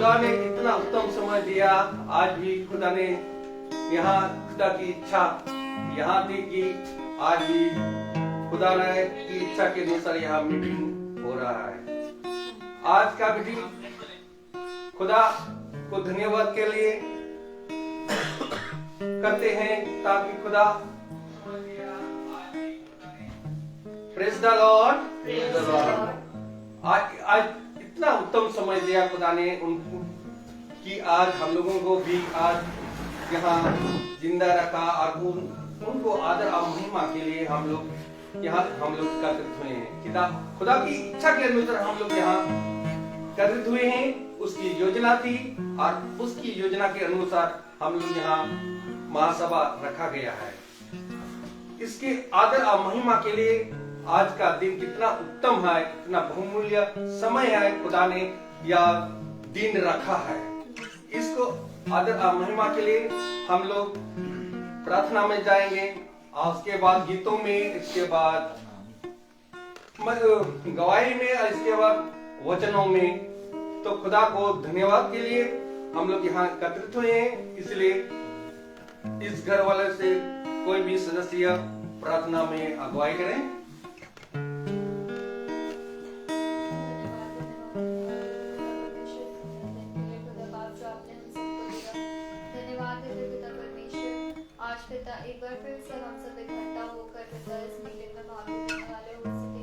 खुदा ने इतना उत्तम समय दिया। आज भी खुदा ने यहाँ खुदा की इच्छा यहाँ थी कि आज भी खुदा ने की इच्छा के अनुसार यहाँ मीटिंग हो रहा है। आज का मीटिंग खुदा को धन्यवाद के लिए करते हैं ताकि खुदा प्रेज द लॉर्ड। आज इतना उत्तम समय दिया खुदा ने उनको कि आज हम लोगों को भी आज यहाँ जिंदा रखा और उनको आदर और महिमा के लिए हम लोग एकत्रित हुए हैं। खुदा की इच्छा के अनुसार हम लोग यहाँ एकत्रित हुए हैं। उसकी योजना थी और उसकी योजना के अनुसार हम लोग यहाँ महासभा रखा गया है। इसके आदर और महिमा के लिए आज का दिन कितना उत्तम है, कितना बहुमूल्य समय है। खुदा ने यह दिन रखा है। इसको आदर और महिमा के लिए हम लोग प्रार्थना में जाएंगे और उसके बाद गीतों में, इसके बाद गवाही में और इसके बाद वचनों में। तो खुदा को धन्यवाद के लिए हम लोग यहाँ एकत्रित हुए हैं। इसलिए इस घर वाले से कोई भी सदस्य प्रार्थना में अगुवाई करें। पिता एक बार फिर से हम सब इकट्ठा होकर पिता इस मीटिंग में भाग लेने वाले हो सके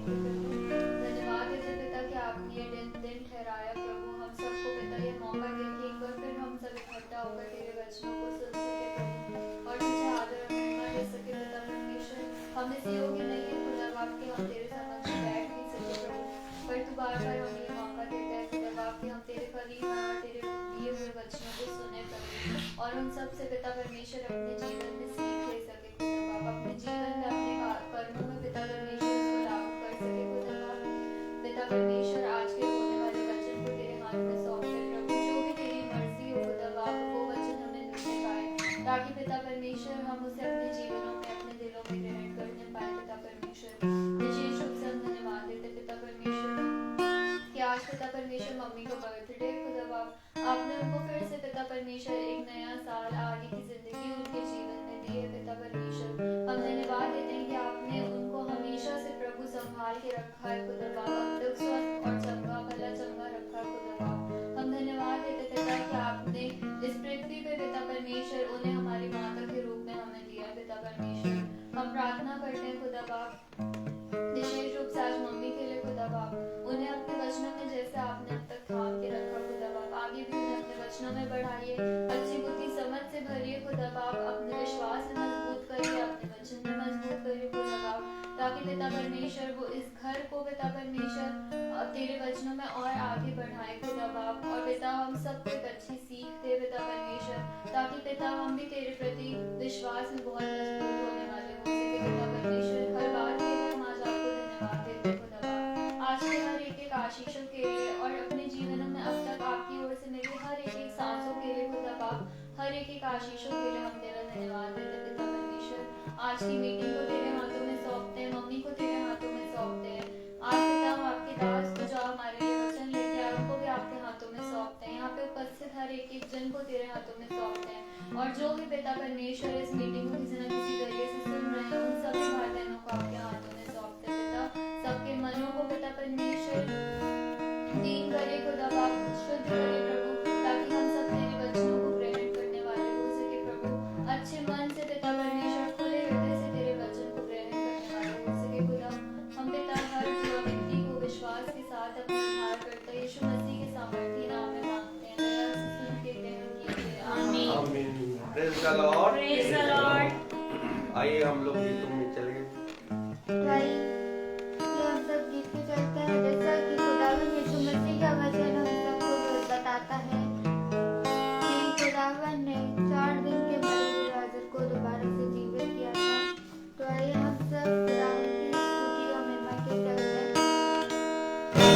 धन्यवाद देते पिता कि आपने ये दिन ठहराया प्रभु। हम सबको पिता ये मौका दिया कि एक बार फिर हम सब इकट्ठा होकर तेरे वचनों को सुन सके प्रभु और तुझे आदर और महिमा दे सके पिता परमेश्वर। हम इस योग्य नहीं है खुदा बाप कि हम तेरे समक्ष बैठ नहीं सके प्रभु, पर तू बार बार हमें ये मौका देता है खुदा बाप कि हम तेरे करीब आए और तेरे दिए हुए वचनों को सुने प्रभु और उन सब से पिता परमेश्वर अपने जीवन में सीख ले सके खुदा बाप। अपने जीवन में अपने कर्मों में पिता परमेश्वर इसको लागू कर सके खुदा बाप। पिता परमेश्वर आज के होने वाले वचन को तेरे हाथ में सौंपते प्रभु। जो भी तेरी मर्जी हो खुदा बाप वो वचन हमें मिलने पाए ताकि पिता परमेश्वर हम उसे अपने जीवनों में अपने दिलों में ग्रहण करने पाए पिता परमेश्वर। विशेष रूप से हम धन्यवाद देते पिता परमेश्वर कि आज पिता परमेश्वर मम्मी का बर्थडे खुदा बाप आपने उनको फिर से पिता परमेश्वर एक नया साल आगे की जिंदगी उनके जीवन में दी है पिता परमेश्वर। हम धन्यवाद देते हैं कि आपने उनको हमेशा से प्रभु संभाल के रखा है खुदा बाप, अब तक स्वस्थ और चंगा भला चंगा रखा है खुदा बाप। हम धन्यवाद देते पिता कि आपने इस पृथ्वी पे पिता परमेश्वर उन्हें हमारी माता के रूप में हमें दिया है पिता परमेश्वर। हम प्रार्थना करते हैं खुदा बाप विशेष रूप से आज मम्मी के लिए खुदा बाप, उन्हें अपने वचनों में जैसे आपने अब तक थाम के रखा खुदा बाप, आगे भी उन्हें अपने वचनों में बढ़ाइए, अच्छी बुद्धि समझ से भरिए खुदा बाप, अपने विश्वास में मजबूत करिए, अपने वचन में मजबूत करिए खुदा बाप, ताकि पिता परमेश्वर वो इस घर को पिता परमेश्वर तेरे वचनों में और आगे बढ़ाए खुदा बाप। और पिता हम सबको एक अच्छी सीख दे पिता परमेश्वर, ताकि पिता हम भी तेरे प्रति विश्वास में बहुत मजबूत होने वाले हो सके पिता परमेश्वर। हर बात के लिए हम आज आपको धन्यवाद देते हैं खुदा बाप, आज के हर एक आशीषों के लिए और अपने जीवनों में अब तक आपकी ओर से मिली हर एक सांसों के लिए खुदा बाप, हर एक आशीषों के लिए हम तेरा धन्यवाद देते हैं पिता परमेश्वर। आज की मीटिंग को तेरे हाथों में सौंपते हैं, मम्मी को तेरे हाथों में सौंपते हैं। आज पिता हम आपके दास को जो हमारे लिए वचन लेके आए उनको भी आपके हाथों में सौंपते हैं। यहाँ पे उपस्थित हर एक जन को तेरे हाथों में सौंपते हैं और जो भी पिता परमेश्वर इस मीटिंग को किसी न किसी जरिए से सुन रहे हैं उन सभी भाई बहनों को आपके हाथों में सौंपते हैं पिता। सबके मनों को पिता परमेश्वर दीन करे खुदा बाप, शुद्ध करे प्रभु, ताकि हम सब तेरे वचनों को ग्रहण करने वाले हो सके प्रभु। अच्छे मन से पिता परमेश्वर खुले हृदय से तेरे वचन को ग्रहण करने वाले हो सके खुदा। हम पिता हर जुआ व्यक्ति को विश्वास के साथ अपना उद्धार करता यीशु मसीह के सामर्थी नाम में मांगते हैं, दया से सुन के ग्रहण कीजिए, आमीन आमीन। Praise the Lord, praise the Lord. आइए हम लोग गीतों में चले। भाई ये हम सब गीत में चलते हैं जैसा कि खुदावन यीशु मसीह का वचन हम सबको बताता है कि खुदावन ने 4 दिन के मरे हुए लाजर को दोबारा से जीवित किया था। तो आइए हम सब खुदावन की स्तुति और महिमा के चलते हैं। खुदावन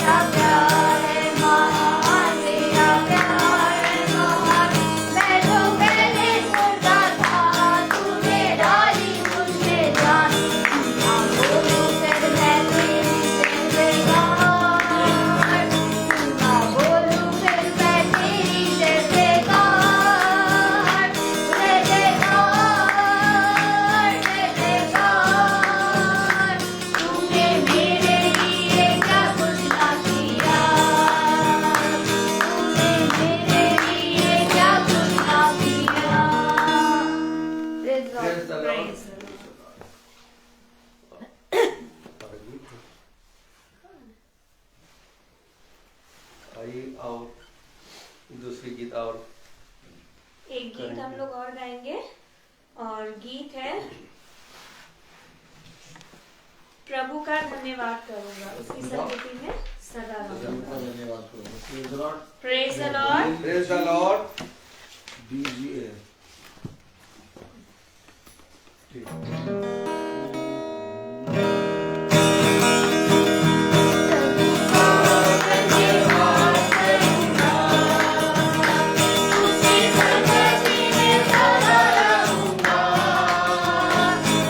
तेरा प्यार है महान, तेरा प्यार है महान। मैं तो पहले मुर्दा था, तूने डाली मुझमें जान। ना बोलूं फिर मैं तेरी जयजयकार, ना बोलूं फिर मैं तेरी जयजयकार। जयजयकार, जयजयकार, तूने मेरे लिए क्या कुछ ना किया, तूने मेरे लिए क्या कुछ ना किया। Praise God. Praise the Lord. Praise the आइए और दूसरी गीत और एक गीत हम लोग और गाएंगे, और गीत है प्रभु का धन्यवाद करूंगा, उसकी संगति में सदा रहूंगा। धन्यवाद करो। Praise the Lord. Praise the Lord. DGA उसी संगति में सदा रहूंगा,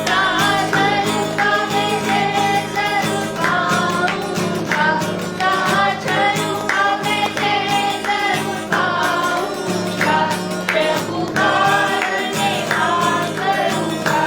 कहाँ चलूंगा मैं तेरे जरूर पाऊंगा, कहाँ चलूंगा मैं तेरे जरूर पाऊंगा। प्रभु का धन्यवाद करूंगा,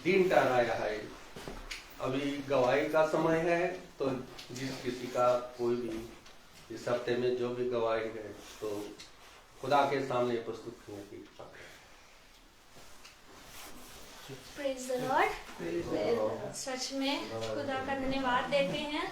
दिन ठहराया है। अभी गवाही का समय है, तो जिस किसी का कोई भी इस हफ्ते में जो भी गवाही है तो खुदा के सामने प्रस्तुत करने की इच्छा है। Praise the Lord. सच में खुदा का धन्यवाद देते हैं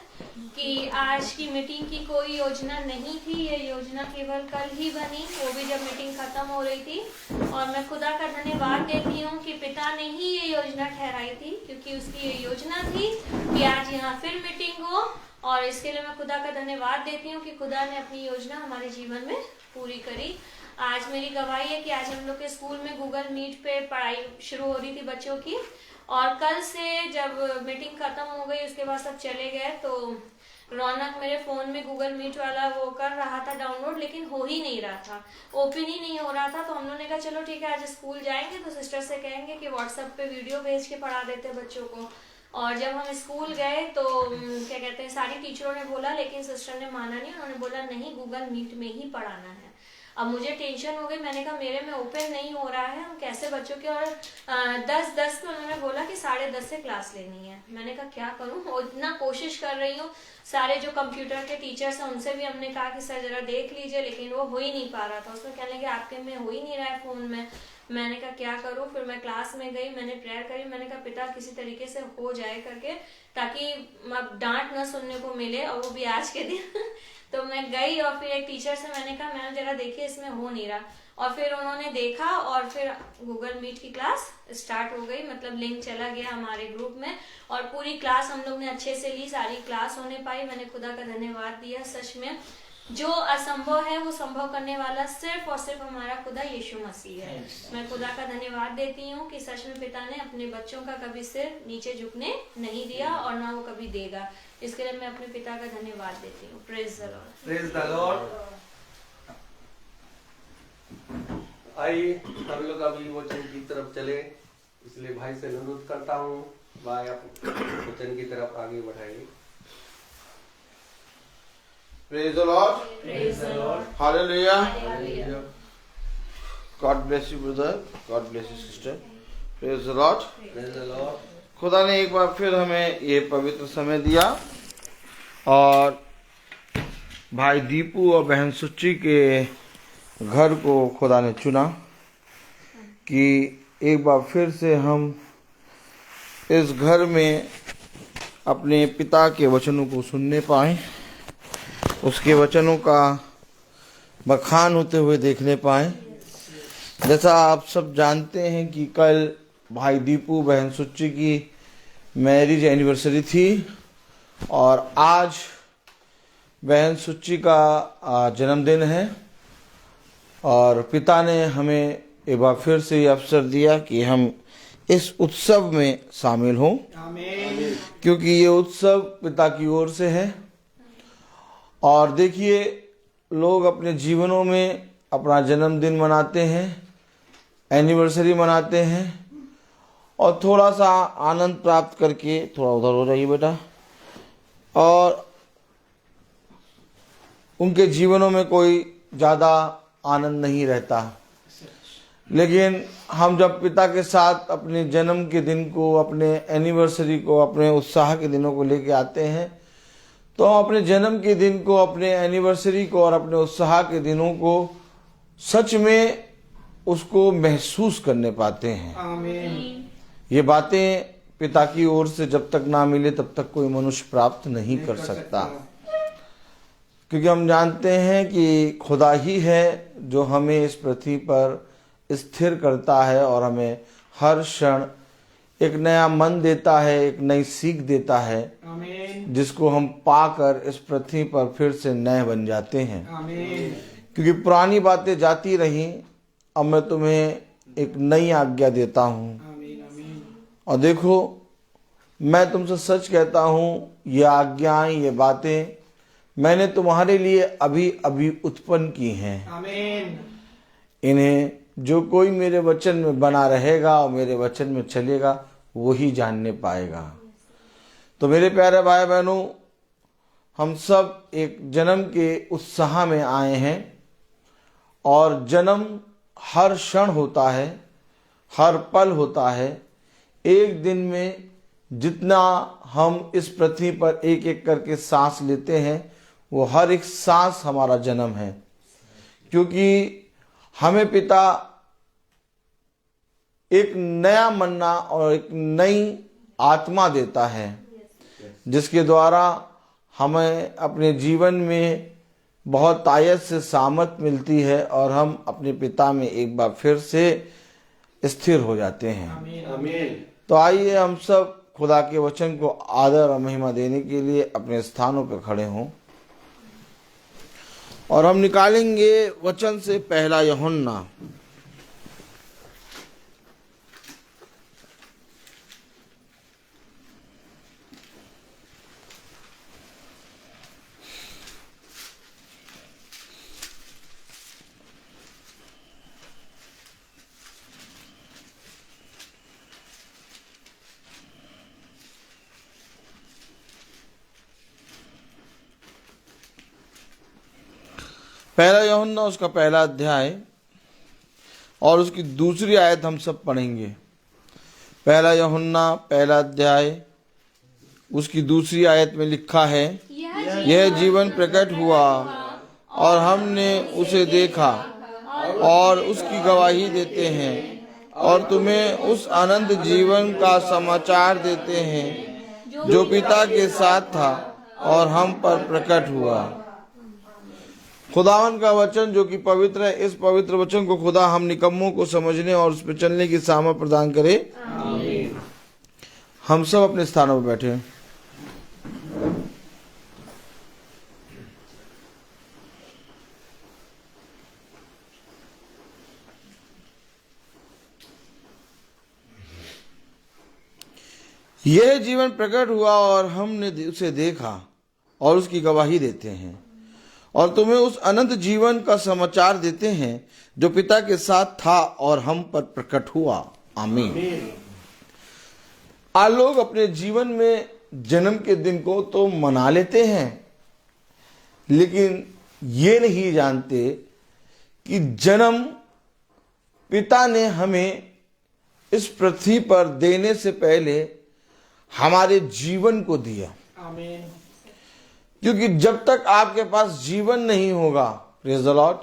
कि आज की मीटिंग की कोई योजना नहीं थी, ये योजना केवल कल ही बनी, वो भी जब मीटिंग खत्म हो रही थी। और मैं खुदा का धन्यवाद देती हूँ कि पिता ने ही ये योजना ठहराई थी, क्योंकि उसकी ये योजना थी कि आज यहाँ फिर मीटिंग हो। और इसके लिए मैं खुदा का धन्यवाद देती हूँ कि खुदा ने अपनी योजना हमारे जीवन में पूरी करी। आज मेरी गवाही है कि आज हम लोग के स्कूल में गूगल मीट पे पढ़ाई शुरू हो रही थी बच्चों की, और कल से जब मीटिंग खत्म हो गई उसके बाद सब चले गए, तो रौनक मेरे फोन में गूगल मीट वाला वो कर रहा था डाउनलोड, लेकिन हो ही नहीं रहा था, ओपन ही नहीं हो रहा था। तो हम लोगों ने कहा चलो ठीक है, आज स्कूल जाएंगे तो सिस्टर से कहेंगे कि व्हाट्सएप पे वीडियो भेज के पढ़ा देते बच्चों को। और जब हम स्कूल गए तो क्या कहते हैं, सारी टीचरों ने बोला, लेकिन सिस्टर ने माना नहीं। उन्होंने बोला नहीं, गूगल मीट में ही पढ़ाना है। अब मुझे टेंशन हो गई, मैंने कहा मेरे में ओपन नहीं हो रहा है, हम कैसे बच्चों के। और 10:10 पे उन्होंने बोला कि 10:30 से क्लास लेनी है। मैंने कहा क्या करूं, इतना कोशिश कर रही हूँ। सारे जो कंप्यूटर के टीचर्स हैं उनसे भी हमने कहा कि सर जरा देख लीजिए, लेकिन वो हो ही नहीं पा रहा था। उसमें कहने लगे आपके में हो ही नहीं रहा है फोन में। मैंने कहा क्या करूं, फिर मैं क्लास में गई, मैंने प्रेयर करी, मैंने कहा पिता किसी तरीके से हो जाए करके, ताकि अब डांट ना सुनने को मिले, और वो भी आज के दिन। तो मैं गई और फिर एक टीचर से मैंने कहा मैम जरा देखिए इसमें हो नहीं रहा। और फिर उन्होंने देखा और फिर गूगल मीट की क्लास स्टार्ट हो गई, मतलब लिंक चला गया हमारे ग्रुप में, और पूरी क्लास हम लोग ने अच्छे से ली, सारी क्लास होने पाई। मैंने खुदा का धन्यवाद दिया। सच में जो असंभव है वो संभव करने वाला सिर्फ और सिर्फ हमारा खुदा यीशु मसीह है। मैं खुदा का धन्यवाद देती हूँ कि सच में पिता ने अपने बच्चों का कभी सिर नीचे झुकने नहीं दिया, और ना वो कभी देगा। इसके लिए मैं अपने पिता का धन्यवाद देती हूँ। Praise the Lord. Praise the Lord. आइए हम लोग अभी वचन की तरफ चले, इसलिए भाई से अनुरोध करता हूँ, भाई आप वचन की तरफ आगे बढ़ाइए। Praise the Lord. Praise the Lord. Hallelujah. Hallelujah. God bless you, brother. God bless you, sister. Praise the Lord. Praise the Lord. खुदा ने एक बार फिर हमें ये पवित्र समय दिया, और भाई दीपू और बहन सुच्ची के घर को खुदा ने चुना कि एक बार फिर से हम इस घर में अपने पिता के वचनों को सुनने पाएं, उसके वचनों का बखान होते हुए देखने पाएं। जैसा आप सब जानते हैं कि कल भाई दीपू बहन सुच्ची की मैरिज एनिवर्सरी थी, और आज बहन सुच्ची का जन्मदिन है, और पिता ने हमें एक बार फिर से ये अवसर दिया कि हम इस उत्सव में शामिल हों, क्योंकि ये उत्सव पिता की ओर से है। और देखिए, लोग अपने जीवनों में अपना जन्मदिन मनाते हैं, एनिवर्सरी मनाते हैं, और थोड़ा सा आनंद प्राप्त करके थोड़ा उधर हो जाइए बेटा, और उनके जीवनों में कोई ज़्यादा आनंद नहीं रहता। लेकिन हम जब पिता के साथ अपने जन्म के दिन को, अपने एनिवर्सरी को, अपने उत्साह के दिनों को लेके आते हैं, तो हम अपने जन्म के दिन को, अपने एनिवर्सरी को और अपने उत्साह के दिनों को सच में उसको महसूस करने पाते हैं। आमीन। ये बातें पिता की ओर से जब तक ना मिले तब तक कोई मनुष्य प्राप्त नहीं कर सकता, क्योंकि हम जानते हैं कि खुदा ही है जो हमें इस पृथ्वी पर स्थिर करता है और हमें हर क्षण एक नया मन देता है, एक नई सीख देता है, जिसको हम पाकर इस पृथ्वी पर फिर से नए बन जाते हैं। क्योंकि पुरानी बातें जाती रहीं, अब मैं तुम्हें एक नई आज्ञा देता हूँ। और देखो, मैं तुमसे सच कहता हूँ, ये आज्ञाएं, ये बातें मैंने तुम्हारे लिए अभी अभी उत्पन्न की हैं। इन्हें जो कोई मेरे वचन में बना रहेगा और मेरे वचन में चलेगा, वही जानने पाएगा। तो मेरे प्यारे भाई बहनों, हम सब एक जन्म के उत्साह में आए हैं, और जन्म हर क्षण होता है, हर पल होता है। एक दिन में जितना हम इस पृथ्वी पर एक एक करके सांस लेते हैं, वो हर एक सांस हमारा जन्म है, क्योंकि हमें पिता एक नया मन्ना और एक नई आत्मा देता है, जिसके द्वारा हमें अपने जीवन में बहुत आयत से सामर्थ मिलती है और हम अपने पिता में एक बार फिर से स्थिर हो जाते हैं। आमीन। तो आइए हम सब खुदा के वचन को आदर और महिमा देने के लिए अपने स्थानों पर खड़े हों और हम निकालेंगे वचन से पहला यूहन्ना पहला यूहन्ना उसका पहला अध्याय और उसकी दूसरी आयत हम सब पढ़ेंगे। पहला यूहन्ना पहला अध्याय उसकी दूसरी आयत में लिखा है, यह जीवन प्रकट हुआ और हमने उसे देखा और उसकी गवाही देते हैं और तुम्हें उस अनंत जीवन का समाचार देते हैं जो पिता के साथ था और हम पर प्रकट हुआ। खुदावन का वचन जो कि पवित्र है, इस पवित्र वचन को खुदा हम निकम्मों को समझने और उस पर चलने की सामर्थ प्रदान करे। आमीन। हम सब अपने स्थानों पर बैठे हैं। यह जीवन प्रकट हुआ और हमने उसे देखा और उसकी गवाही देते हैं और तुम्हें उस अनंत जीवन का समाचार देते हैं जो पिता के साथ था और हम पर प्रकट हुआ। आमीन। आज लोग अपने जीवन में जन्म के दिन को तो मना लेते हैं, लेकिन ये नहीं जानते कि जन्म पिता ने हमें इस पृथ्वी पर देने से पहले हमारे जीवन को दिया। आमीन। क्योंकि जब तक आपके पास जीवन नहीं होगा, प्रेज द लॉर्ड,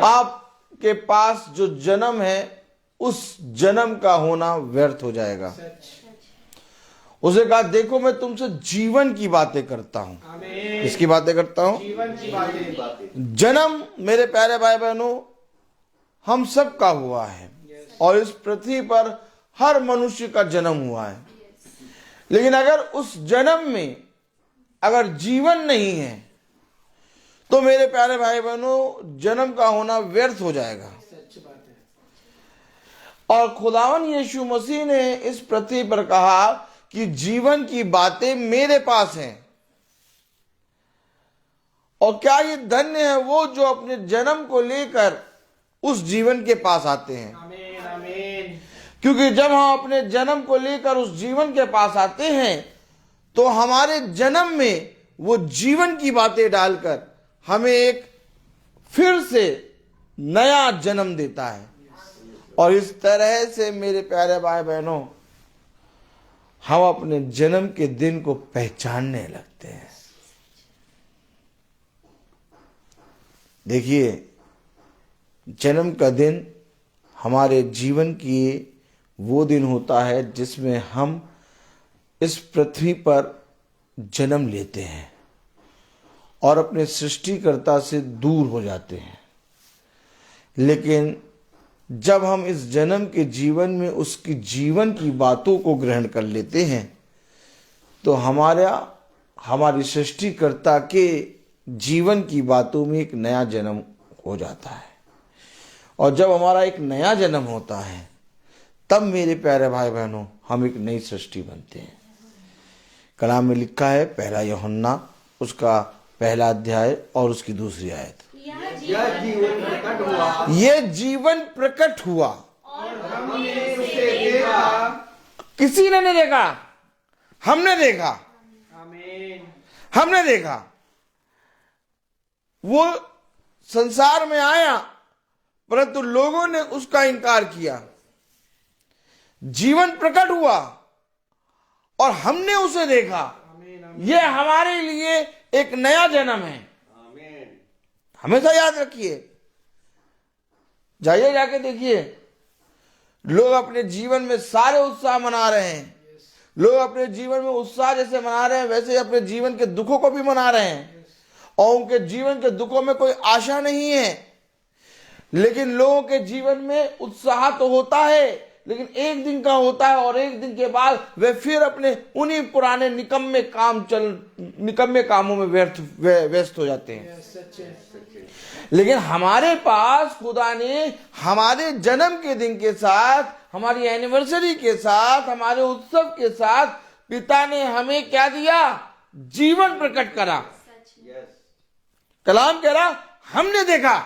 आपके पास जो जन्म है उस जन्म का होना व्यर्थ हो जाएगा। उसे कहा, देखो मैं तुमसे जीवन की बातें करता हूं। इसकी बातें करता हूं, जीवन की बातें। जन्म मेरे प्यारे भाई बहनों हम सब का हुआ है और इस पृथ्वी पर हर मनुष्य का जन्म हुआ है, लेकिन अगर उस जन्म में अगर जीवन नहीं है तो मेरे प्यारे भाई बहनों जन्म का होना व्यर्थ हो जाएगा। और खुदावन यीशु मसीह ने इस पृथ्वी पर कहा कि जीवन की बातें मेरे पास हैं। और क्या ये धन्य है वो जो अपने जन्म को लेकर उस जीवन के पास आते हैं। आमीन। आमीन। क्योंकि जब हम अपने जन्म को लेकर उस जीवन के पास आते हैं तो हमारे जन्म में वो जीवन की बातें डालकर हमें एक फिर से नया जन्म देता है। और इस तरह से मेरे प्यारे भाई बहनों हम अपने जन्म के दिन को पहचानने लगते हैं। देखिए, जन्म का दिन हमारे जीवन की वो दिन होता है जिसमें हम इस पृथ्वी पर जन्म लेते हैं और अपने सृष्टिकर्ता से दूर हो जाते हैं। लेकिन जब हम इस जन्म के जीवन में उसकी जीवन की बातों को ग्रहण कर लेते हैं तो हमारी सृष्टिकर्ता के जीवन की बातों में एक नया जन्म हो जाता है। और जब हमारा एक नया जन्म होता है तब मेरे प्यारे भाई बहनों हम एक नई सृष्टि बनते हैं। कलाम में लिखा है, पहला यूहन्ना उसका पहला अध्याय और उसकी दूसरी आयत, यह जीवन प्रकट हुआ ये जीवन प्रकट हुआ और हमने उसे देखा। किसी ने नहीं देखा, हमने देखा। आमीन। हमने देखा। वो संसार में आया परंतु लोगों ने उसका इनकार किया। जीवन प्रकट हुआ और हमने उसे देखा। यह हमारे लिए एक नया जन्म है। आमीन। हमेशा याद रखिए, जाइए जाके देखिए, लोग अपने जीवन में सारे उत्साह मना रहे हैं। लोग अपने जीवन में उत्साह जैसे मना रहे हैं वैसे अपने जीवन के दुखों को भी मना रहे हैं, और उनके जीवन के दुखों में कोई आशा नहीं है। लेकिन लोगों के जीवन में उत्साह तो होता है, लेकिन एक दिन का होता है, और एक दिन के बाद वे फिर अपने उन्हीं पुराने निकम्मे कामों में व्यस्त हो जाते हैं। लेकिन हमारे पास खुदा ने हमारे जन्म के दिन के साथ, हमारी एनिवर्सरी के साथ, हमारे उत्सव के साथ पिता ने हमें क्या दिया? जीवन प्रकट करा। कलाम कह रहा हमने देखा।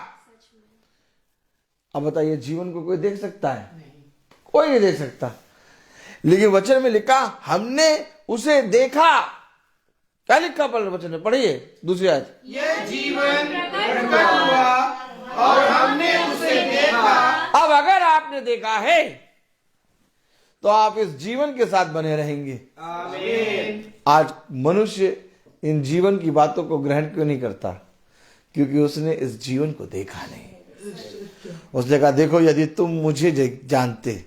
अब बताइए, जीवन को कोई देख सकता है? कोई नहीं देख सकता। लेकिन वचन में लिखा हमने उसे देखा। क्या लिखा पढ़ वचन में? पढ़िए दूसरी आयत। यह जीवन प्रकट हुआ और हमने उसे देखा। अब अगर आपने देखा है तो आप इस जीवन के साथ बने रहेंगे। आमीन। आज मनुष्य इन जीवन की बातों को ग्रहण क्यों नहीं करता? क्योंकि उसने इस जीवन को देखा नहीं। उसने कहा देखो, यदि तुम मुझे जानते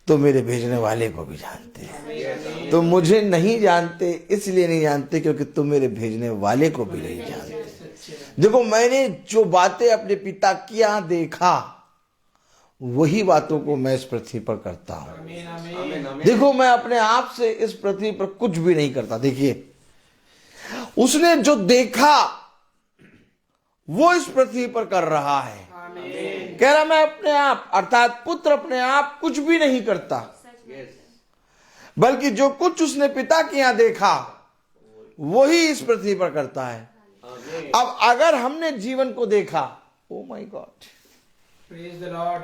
तो मेरे भेजने वाले को भी जानते। तुम मुझे नहीं जानते, इसलिए नहीं जानते क्योंकि तुम मेरे भेजने वाले को भी नहीं जानते। देखो, मैंने जो बातें अपने पिता की यहाँ देखा वही बातों को मैं इस पृथ्वी पर करता हूं। देखो, मैं अपने आप से इस पृथ्वी पर कुछ भी नहीं करता। देखिए, उसने जो देखा वो इस पृथ्वी पर कर रहा है। कह रहा मैं अपने आप, अर्थात पुत्र अपने आप कुछ भी नहीं करता, बल्कि जो कुछ उसने पिता के यहां देखा वही इस पृथ्वी पर करता है। अब अगर हमने जीवन को देखा, oh my God, praise the Lord,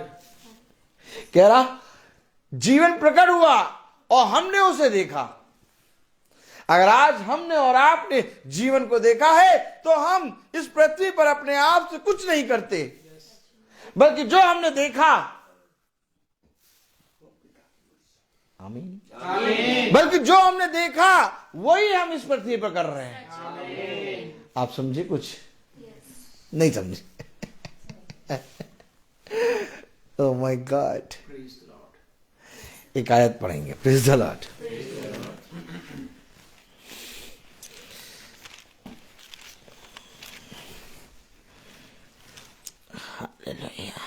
कह रहा जीवन प्रकट हुआ और हमने उसे देखा। अगर आज हमने और आपने जीवन को देखा है तो हम इस पृथ्वी पर अपने आप से कुछ नहीं करते, बल्कि जो हमने देखा, आमीन, बल्कि जो हमने देखा वही हम इस पृथ्वी पर कर रहे हैं। आप समझे? कुछ नहीं समझे? Oh my God. Praise the Lord. एक आयत पढ़ेंगे। Praise the Lord. Hallelujah.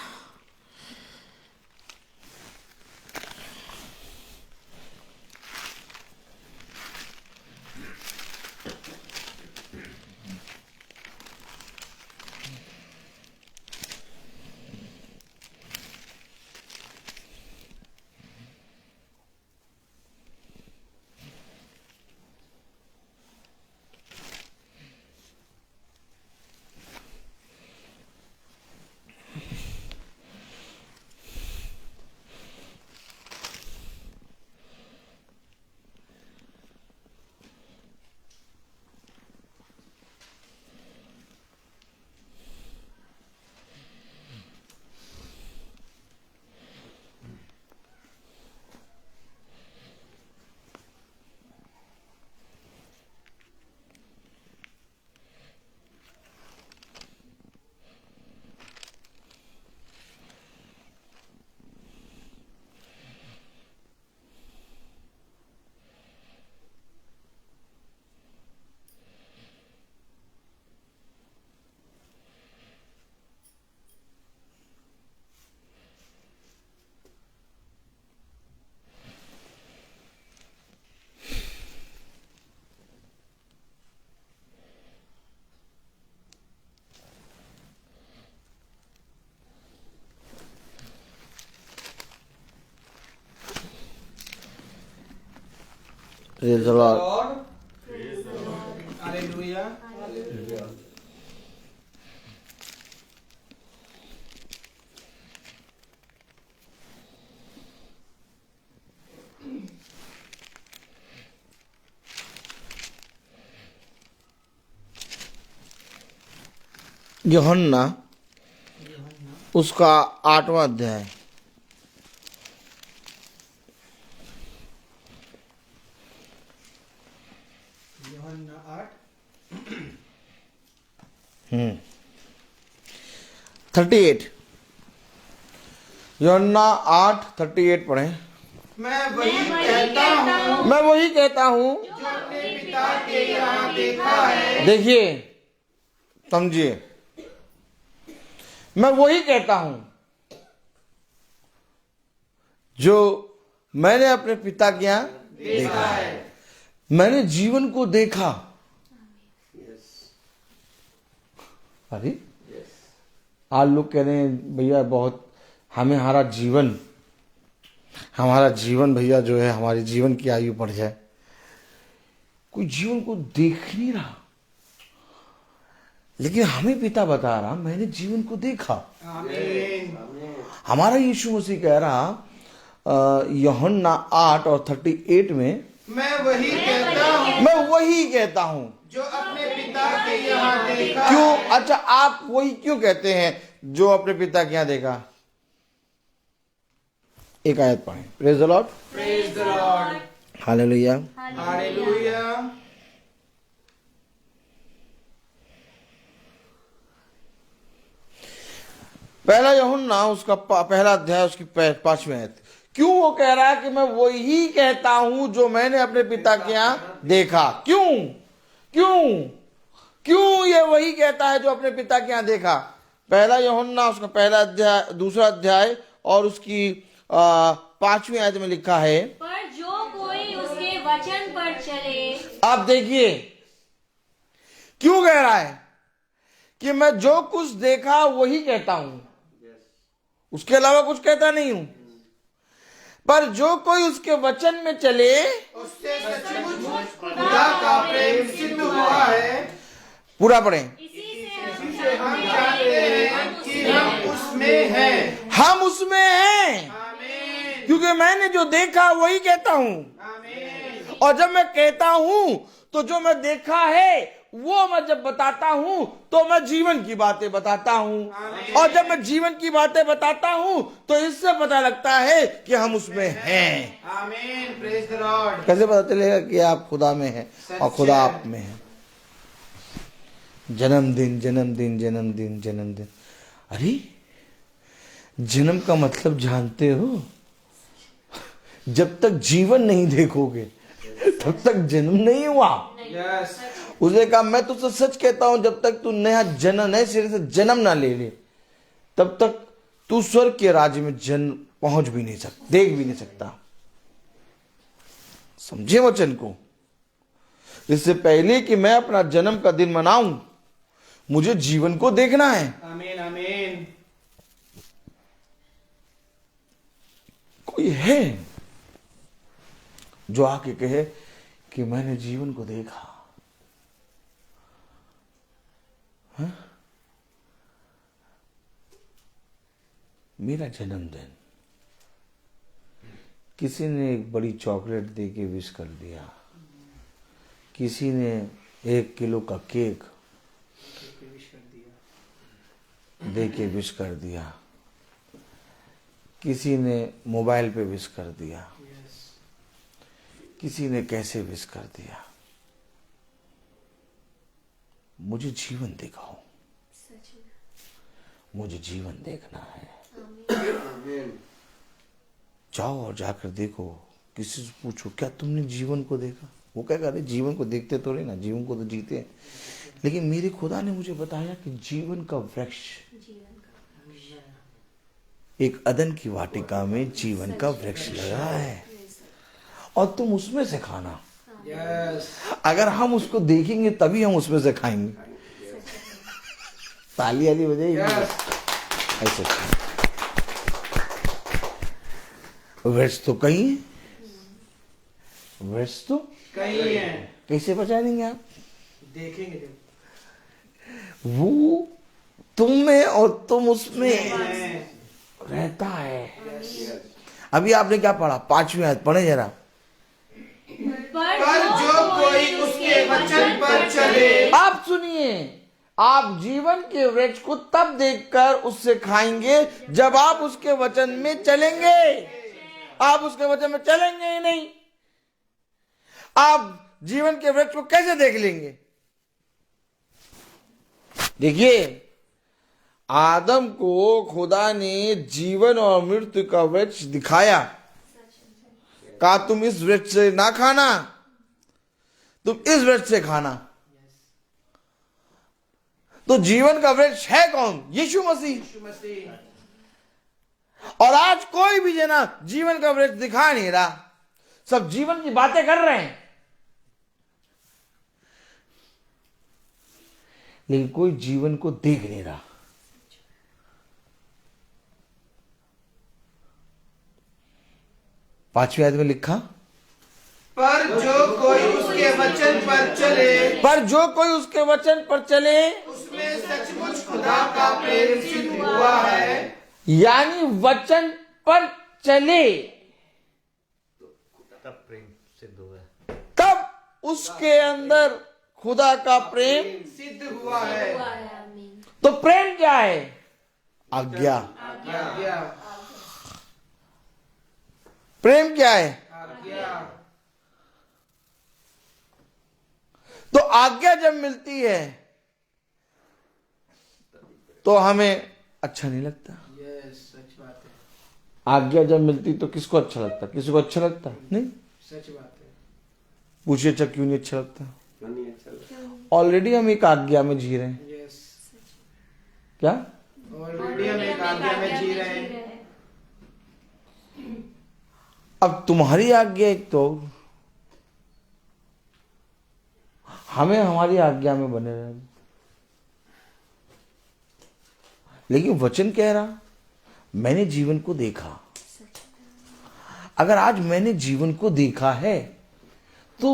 Praise the Lord. Hallelujah. यूहन्ना उसका 8वां अध्याय। 38 यूहन्ना 8:38 पढ़े। मैं वही कहता हूँ मैं वही कहता हूं जो अपने पिता के यहाँ देखा है। देखिए, समझिए, मैं वही कहता हूं जो मैंने अपने पिता के यहाँ देखा है। मैंने जीवन को देखा। अरे आज लोग कह रहे हैं भैया बहुत हमारा जीवन भैया जो है हमारे जीवन की आयु बढ़ जाए। कोई जीवन को देख नहीं रहा, लेकिन हमें पिता बता रहा मैंने जीवन को देखा। आमीन। हमारा यीशु मसीह कह रहा यूहन्ना 8:38 में, मैं वही कहता हूँ मैं वही कहता हूं जो अपने पिता के यहाँ देखा क्यों? है। अच्छा, आप वही क्यों कहते हैं जो अपने पिता के यहाँ देखा? एक आयत पढ़ें। Praise the Lord, praise the Lord, hallelujah. Hallelujah. पहला यूहन्ना उसका पहला अध्याय उसकी 5वीं आयत। क्यों वो कह रहा है कि मैं वही कहता हूं जो मैंने अपने पिता के यहाँ देखा? क्यों क्यों क्यों ये वही कहता है जो अपने पिता के यहाँ देखा? पहला यूहन्ना उसका पहला अध्याय, दूसरा अध्याय और उसकी 5वीं आयत में लिखा है, पर जो कोई उसके वचन पर चले। आप देखिए क्यों कह रहा है कि मैं जो कुछ देखा वही कहता हूं, उसके अलावा कुछ कहता नहीं हूं। पर जो कोई उसके वचन में चले उससे सचमुच खुदा का प्रेम सिद्ध हुआ है। पूरा पढ़ें। इसी से हम जानते हैं कि हम उसमें हैं। हम उसमें हैं आमीन, क्योंकि मैंने जो देखा वही कहता हूं। आमीन, और जब मैं कहता हूं तो जो मैं देखा है वो मैं जब बताता हूं तो मैं जीवन की बातें बताता हूं। और जब मैं जीवन की बातें बताता हूं तो इससे पता लगता है कि हम उसमें हैं। आमीन। Praise the Lord. कैसे पता चलेगा कि आप खुदा में हैं और खुदा आप में है? जन्मदिन जन्मदिन जन्मदिन जन्मदिन। अरे जन्म का मतलब जानते हो? जब तक जीवन नहीं देखोगे तब तक जन्म नहीं हुआ। यस, उसने कहा मैं तुझसे सच कहता हूं जब तक तू नए सिरे से जन्म ना ले ले तब तक तू स्वर्ग के राज्य में जन्म पहुंच भी नहीं सकता, देख भी नहीं सकता। समझे वचन को? इससे पहले कि मैं अपना जन्म का दिन मनाऊं मुझे जीवन को देखना है। आमीन, आमीन। कोई है जो आके कहे कि मैंने जीवन को देखा? हाँ? मेरा जन्मदिन किसी ने एक बड़ी चॉकलेट दे के विश कर दिया, किसी ने 1 किलो का केक दे के विश कर दिया, किसी ने मोबाइल पे विश कर दिया, किसी ने कैसे विश कर दिया। मुझे जीवन दिखाओ, मुझे जीवन देखना है। जाओ और जाकर देखो, किसी से पूछो क्या तुमने जीवन को देखा? वो क्या कह रहे, जीवन को देखते तो रहे ना, जीवन को तो जीते हैं। लेकिन मेरे खुदा ने मुझे बताया कि जीवन का वृक्ष एक अदन की वाटिका में जीवन का वृक्ष लगा है और तुम उसमें से खाना। यस, अगर हम उसको देखेंगे तभी हम उसमें से खाएंगे। ताली वाली बजाइए। यस। ऐसे वृक्ष तो कहीं है, वृक्ष तो कहीं है। कैसे पहचानेंगे आप? देखेंगे जब। वो तुम में और तुम उसमें हैं। रहता है। अभी आपने क्या पढ़ा? 5वीं आयत पढ़े जरा। पर जो कोई उसके वचन पर चले। आप सुनिए, आप जीवन के वृक्ष को तब देखकर उससे खाएंगे जब आप उसके वचन में चलेंगे। आप उसके वचन में चलेंगे ही नहीं, आप जीवन के वृक्ष को कैसे देख लेंगे? देखिए, आदम को खुदा ने जीवन और मृत्यु का वृक्ष दिखाया, कहा तुम इस वृक्ष से ना खाना, तुम इस वृक्ष से खाना। तो जीवन का वृक्ष है कौन? यीशु मसीह। और आज कोई भी जना जीवन का वृक्ष दिखा नहीं रहा, सब जीवन की बातें कर रहे हैं, लेकिन कोई जीवन को देख नहीं रहा। पांचवी आयत में लिखा, पर जो कोई उसके वचन पर चले, पर जो कोई उसके वचन पर चले, उसमें सचमुच खुदा का प्रेम सिद्ध हुआ है। यानी वचन पर चले, तब उसके अंदर खुदा का प्रेम सिद्ध हुआ है। तो प्रेम क्या है? आज्ञा। आज्ञा, प्रेम क्या है? आज्ञा। तो आज्ञा जब मिलती है तो हमें अच्छा नहीं लगता। यस, सच बात है। आज्ञा जब मिलती तो किसको अच्छा लगता? किसी को अच्छा लगता नहीं। सच बात है। पूछिए अच्छा क्यों नहीं अच्छा लगता? नहीं अच्छा लगता। ऑलरेडी हम एक आज्ञा में जी रहे हैं। यस, क्या? ऑलरेडी हम एक आज्ञा में जी रहे हैं। अब तुम्हारी आज्ञा एक तो, हमें हमारी आज्ञा में बने रहना। लेकिन वचन कह रहा, मैंने जीवन को देखा। अगर आज मैंने जीवन को देखा है तो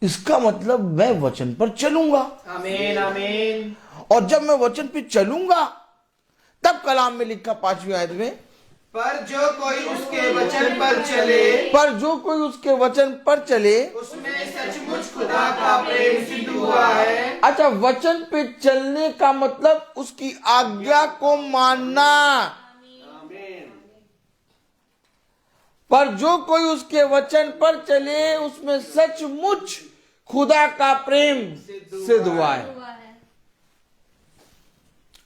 इसका मतलब मैं वचन पर चलूंगा। आमीन, आमीन। और जब मैं वचन पे चलूंगा, तब कलाम में लिखा 5वीं आयत में, पर जो कोई उसके वचन पर चले, पर जो कोई उसके वचन पर चले, उसमें सचमुच खुदा का प्रेम सिद्ध हुआ है। अच्छा, वचन पे चलने का मतलब उसकी आज्ञा को मानना। पर जो कोई उसके वचन पर चले, उसमें सचमुच खुदा का प्रेम सिद्ध हुआ है।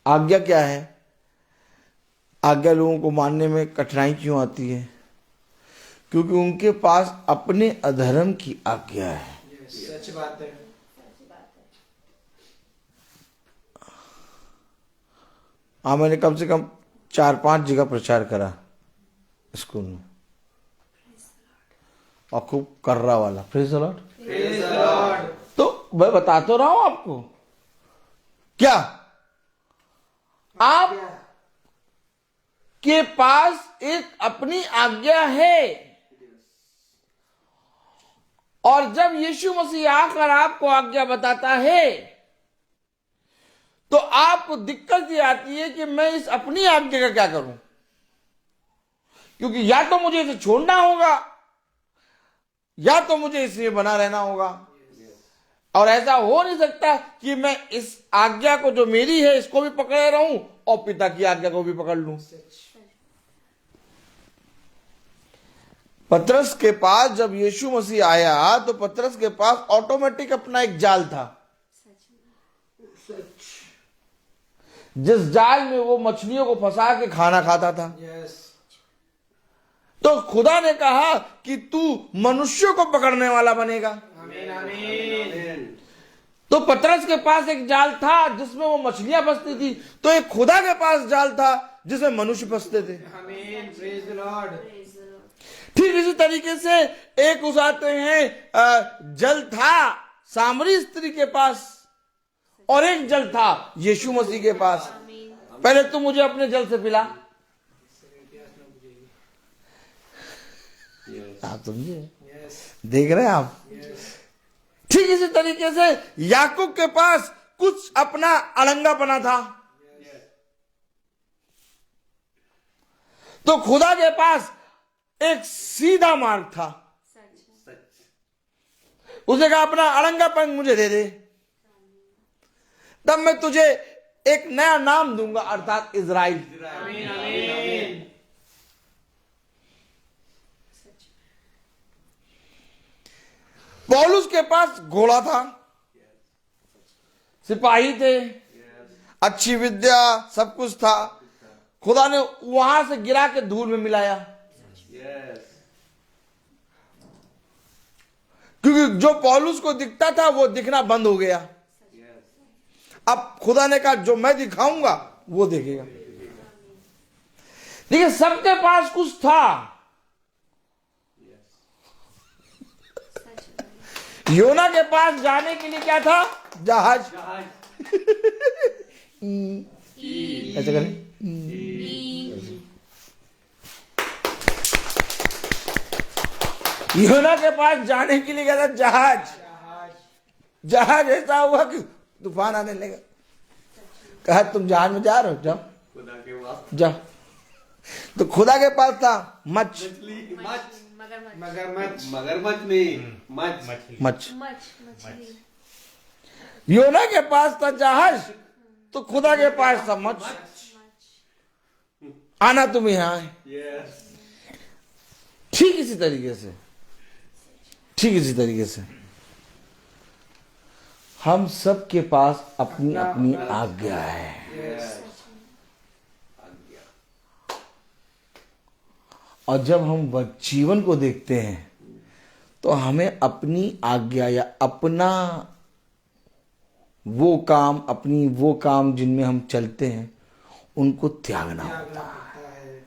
आज्ञा क्या है? आज्ञा लोगों को मानने में कठिनाई क्यों आती है? क्योंकि उनके पास अपने अधर्म की आज्ञा है। यस, सच बात है। हाँ, मैंने कम से कम 4-5 जगह प्रचार करा स्कूल में, और खूब कर्रा वाला। Praise the Lord. Praise the Lord. तो मैं बता तो रहा हूं आपको, क्या आप के पास एक अपनी आज्ञा है, और जब यीशु मसीह आकर आपको आज्ञा बताता है तो आपको दिक्कत ये आती है कि मैं इस अपनी आज्ञा का क्या करूं, क्योंकि या तो मुझे इसे छोड़ना होगा या तो मुझे इसमें बना रहना होगा। और ऐसा हो नहीं सकता कि मैं इस आज्ञा को जो मेरी है इसको भी पकड़े रहूं और पिता की आज्ञा को भी पकड़ लूं। पतरस के पास जब यीशु मसीह आया तो पतरस के पास ऑटोमेटिक अपना एक जाल था, जिस जाल में वो मछलियों को फंसा के खाना खाता था। यस, तो खुदा ने कहा कि तू मनुष्यों को पकड़ने वाला बनेगा। आमीन, आमीन। तो पतरस के पास एक जाल था जिसमें वो मछलियां फंसती थी, तो एक खुदा के पास जाल था जिसमें मनुष्य फंसते थे। आमीन, प्रेज़ द लॉर्ड। ठीक इसी तरीके से एक उस आते हैं जल था सामरी स्त्री के पास, और एक जल था यीशु मसीह के पास। पहले तू मुझे अपने जल से पिला। आप समझे? देख रहे हैं आप? ठीक इसी तरीके से याकूब के पास कुछ अपना अड़ंगापना था, तो खुदा के पास एक सीधा मार्ग था। उसने कहा अपना अड़ंगापन मुझे दे दे, तब मैं तुझे एक नया नाम दूंगा, अर्थात इज़राइल। आमीन, आमीन। पौलुस के पास घोड़ा था, सिपाही थे, अच्छी विद्या, सब कुछ था। खुदा ने वहां से गिरा के धूल में मिलाया, Yes. क्योंकि जो पौलुस को दिखता था वो दिखना बंद हो गया। Yes. अब खुदा ने कहा जो मैं दिखाऊंगा वो देखेगा। देखिए, सबके पास कुछ था। योना के पास जाने के लिए क्या था? जहाज। जहाज। ऐसे करें। योना के पास जाने के लिए क्या था? जहाज। जहाज ऐसा हुआ कि तूफान आने लगा। कहा तुम जहाज में जा रहे हो, जाओ खुदा के वास्ते। जाओ। तो खुदा के पास था मछ। मछली, मछ। मगरमच्छ। मगरमच्छ नहीं, मछ। मछ। मछली। योना के पास था जहाज, तो खुदा के पास था मछ। आना तुम यहां है। Yes. ठीक इसी तरीके से, ठीक इसी तरीके से हम सब के पास अपनी अपनी आज्ञा है। Yes. और जब हम जीवन को देखते हैं तो हमें अपनी आज्ञा या अपना वो काम, अपनी वो काम जिनमें हम चलते हैं उनको त्यागना होता है।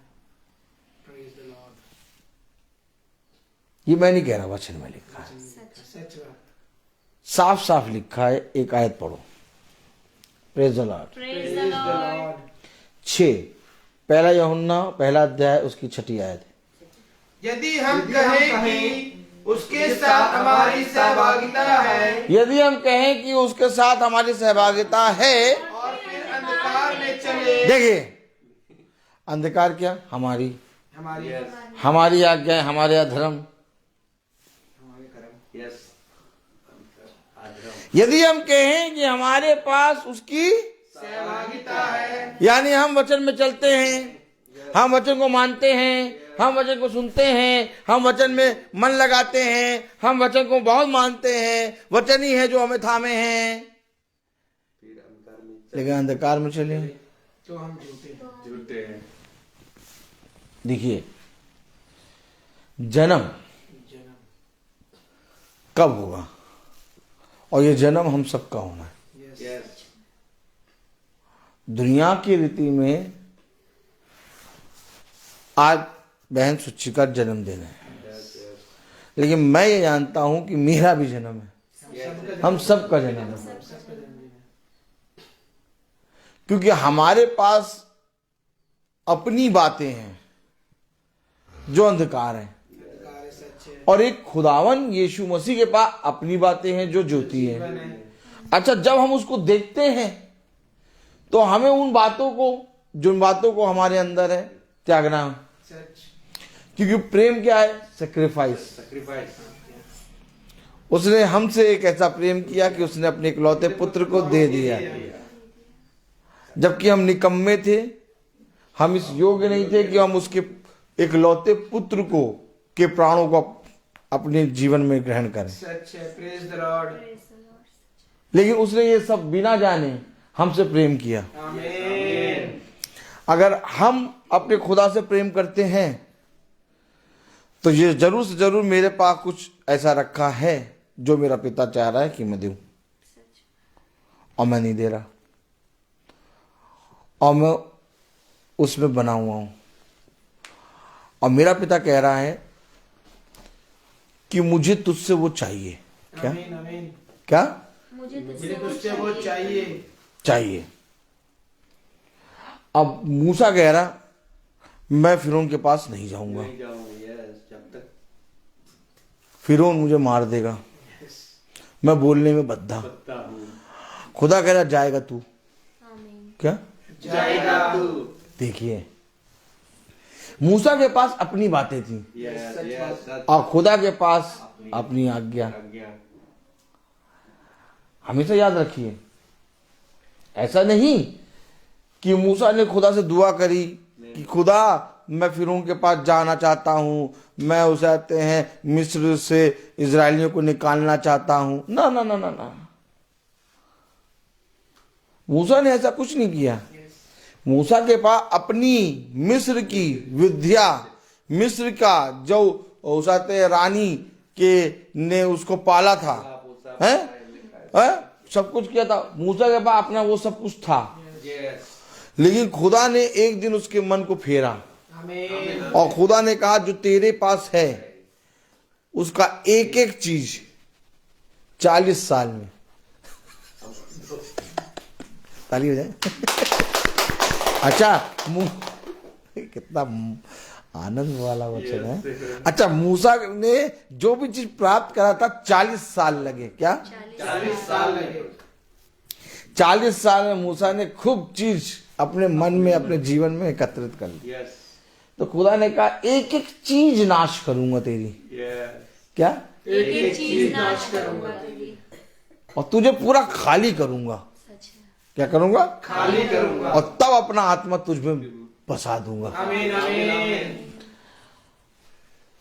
Praise the Lord. ये मैं नहीं कह रहा, वचन में लिखा है, सच बात। साफ साफ लिखा है। एक आयत पढ़ो, praise the Lord. Praise the Lord. 6 पहला यूहन्ना पहला अध्याय उसकी 6 आयत। यदि हम कहें कि उसके साथ हमारी सहभागिता है यदि हम कहें कि उसके साथ हमारी सहभागिता है, और फिर अंधकार में चले, देखिए अंधकार क्या? हमारी हमारी Yes. हमारी आज्ञा, हमारे अधर्म। हमारे कर्म। Yes. यदि हम कहें कि हमारे पास उसकी, सहभागिता है, यानी हम वचन में चलते हैं, हम वचन को मानते हैं, हम वचन को सुनते हैं, हम वचन में मन लगाते हैं, हम वचन को बहुत मानते हैं, वचन ही है जो हमें थामे हैं, फिर अंधकार में लेकिन अंधकार में चले। तो हम झूठे हैं। झूठे हैं। देखिए, जन्म जन्म। कब होगा? और ये जन्म हम सबका होना है। Yes. दुनिया की रीति में आज बहन सुच्ची का जन्मदिन है, Yes. Yes. लेकिन मैं ये जानता हूं कि मेरा भी जन्म है, Yes. हम सबका जन्म है। क्योंकि हमारे पास अपनी बातें हैं जो अंधकार हैं, अंधकार है, सच है। और एक खुदावन यीशु मसीह के पास अपनी बातें हैं जो ज्योति है। अच्छा, जब हम उसको देखते हैं तो हमें उन बातों को, जिन बातों को हमारे अंदर है, त्यागना है। सच। क्योंकि प्रेम क्या है? सेक्रीफाइस। Sacrifice. उसने हमसे एक ऐसा प्रेम किया कि उसने अपने इकलौते पुत्र को दे दिया, जबकि हम निकम्मे थे, हम इस योग्य नहीं थे कि हम उसके इकलौते पुत्र को के प्राणों को अपने जीवन में ग्रहण करें। सच है। Praise the Lord. लेकिन उसने ये सब बिना जाने हमसे प्रेम किया। आमीन। अगर हम अपने खुदा से प्रेम करते हैं तो ये जरूर से जरूर मेरे पास कुछ ऐसा रखा है जो मेरा पिता चाह रहा है कि मैं दूं, और मैं नहीं दे रहा, और मैं उसमें बना हुआ हूं। और मेरा पिता कह रहा है कि मुझे तुझसे वो चाहिए। क्या? आमीन। आमीन। क्या मुझे मुझे तुझसे वो चाहिए। चाहिए? अब मूसा कह रहा मैं फिरौन के पास नहीं जाऊंगा, नहीं जाऊंगी। Yes. जब तक फिरौन मुझे मार देगा, मैं बोलने में बद्धा। पत्ता हूँ। खुदा कह रहा जाएगा तू। आमीन। क्या? जाएगा तू। देखिए, मूसा के पास अपनी बातें थी Yes. Yes. सच। और खुदा के पास अपनी आज्ञा। आज्ञा। हमेशा याद रखिए, ऐसा नहीं कि मूसा ने खुदा से दुआ करी कि खुदा मैं फिरौन के पास जाना चाहता हूं, मैं उसे आते हैं मिस्र से इजरायलियों को निकालना चाहता हूं। ना ना ना ना ना, मूसा ने ऐसा कुछ नहीं किया। मूसा के पास अपनी मिस्र की विद्या, मिस्र का जो उसाते रानी के ने उसको पाला था, हैं सब कुछ किया था। मूसा के पास अपना वो सब कुछ था, लेकिन खुदा ने एक दिन उसके मन को फेरा और खुदा ने कहा जो तेरे पास है उसका एक एक चीज 40 साल में ताली हो जाए। अच्छा कितना आनंद वाला वचन है। अच्छा मूसा ने जो भी चीज प्राप्त करा था 40 साल लगे। क्या 40 साल लगे। 40 साल में मूसा ने खूब चीज अपने मन में, अपने जीवन में एकत्रित कर ली। तो खुदा ने कहा एक एक चीज नाश करूंगा तेरी। क्या एक एक चीज नाश करूंगा तेरी, और तुझे पूरा खाली करूंगा। क्या करूंगा? खाली करूंगा। और तब अपना आत्मा तुझ में बसा दूंगा। आमीन आमीन।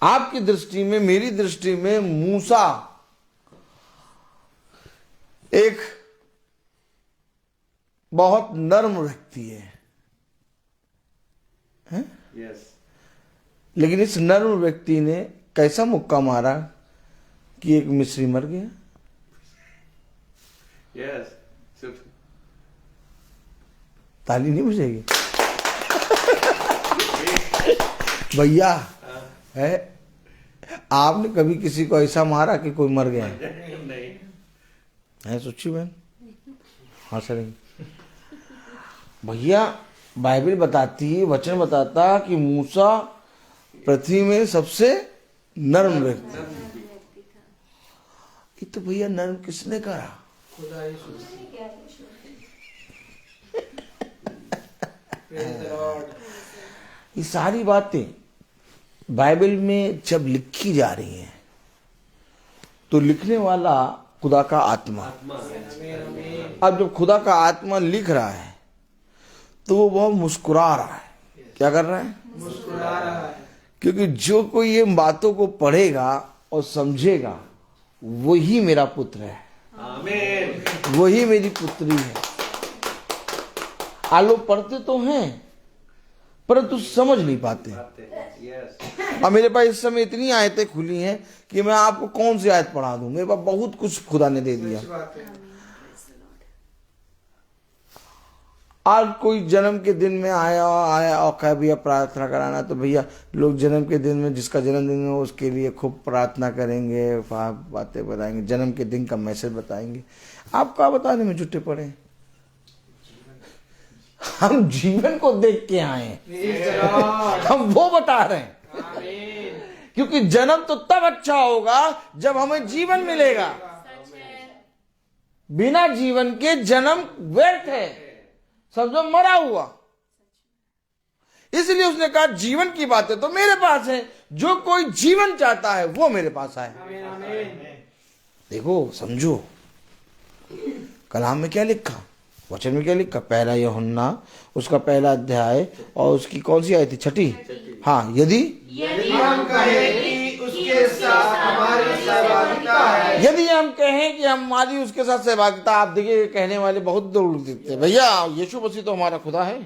आपकी दृष्टि में, मेरी दृष्टि में मूसा एक बहुत नर्म व्यक्ति है, हैं? लेकिन इस नर्म व्यक्ति ने कैसा मुक्का मारा कि एक मिस्री मर गया। ताली नहीं बजेगी भैया? है आपने कभी किसी को ऐसा मारा कि कोई मर गया? नहीं है सोची बहन? हाँ सर भैया, बाइबल बताती है, वचन बताता कि मूसा पृथ्वी में सबसे नर्म व्यक्ति। ये तो भैया नर्म किसने करा? खुदा यीशु ये सारी बातें बाइबल में जब लिखी जा रही हैं तो लिखने वाला खुदा का आत्मा। अब जब खुदा का आत्मा लिख रहा है तो वो बहुत मुस्कुरा रहा है। क्या कर रहा है? मुस्कुरा रहा है। क्योंकि जो कोई ये बातों को पढ़ेगा और समझेगा वही मेरा पुत्र है, आमीन। वही मेरी पुत्री है। आलो पढ़ते तो हैं परंतु समझ नहीं पाते। अब मेरे पास इस समय इतनी आयतें खुली हैं कि मैं आपको कौन सी आयत पढ़ा दूं। मेरे पास बहुत कुछ खुदा ने दे दिया। आज कोई जन्म के दिन में आया और कहा भैया प्रार्थना कराना, तो भैया लोग जन्म के दिन में, जिसका जन्मदिन हो उसके लिए खूब प्रार्थना करेंगे, बातें बताएंगे, जन्म के दिन का मैसेज बताएंगे। आप क्या बताने में जुटे पड़े? हम जीवन को देख के आए, हम वो बता रहे हैं। क्योंकि जन्म तो तब अच्छा होगा जब हमें जीवन मिलेगा। बिना जीवन के जन्म व्यर्थ है, समझो मरा हुआ। इसलिए उसने कहा जीवन की बातें तो मेरे पास है, जो कोई जीवन चाहता है वो मेरे पास आए। देखो समझो, कलाम में क्या लिखा, वचन में क्या लिखा? पहला यूहन्ना उसका पहला अध्याय और उसकी कौन सी आयत थी? 6। हाँ, यदि हम कहें कि उसके साथ हमारी सहभागिता है, यदि हम कहें कि हमारी उसके साथ सहभागिता, आप देखिए कहने वाले बहुत लोग दिखते हैं, भैया यीशु मसीह तो हमारा खुदा है।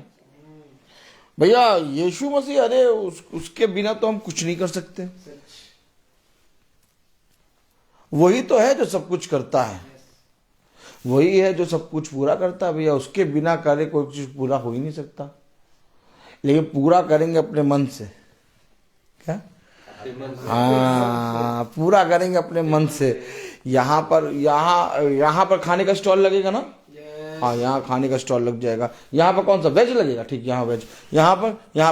भैया यीशु मसीह, अरे उसके बिना तो हम कुछ नहीं कर सकते। वही तो है जो सब कुछ करता है, वही है जो सब कुछ पूरा करता है। भैया उसके बिना करे कोई चीज पूरा हो ही नहीं सकता। लेकिन पूरा करेंगे अपने मन से। क्या? हाँ, पूरा करेंगे अपने मन से। यहाँ पर खाने का स्टॉल लगेगा ना? हाँ, यहाँ खाने का स्टॉल लग जाएगा। यहाँ पर कौन सा? वेज लगेगा, ठीक, यहाँ वेज। यहाँ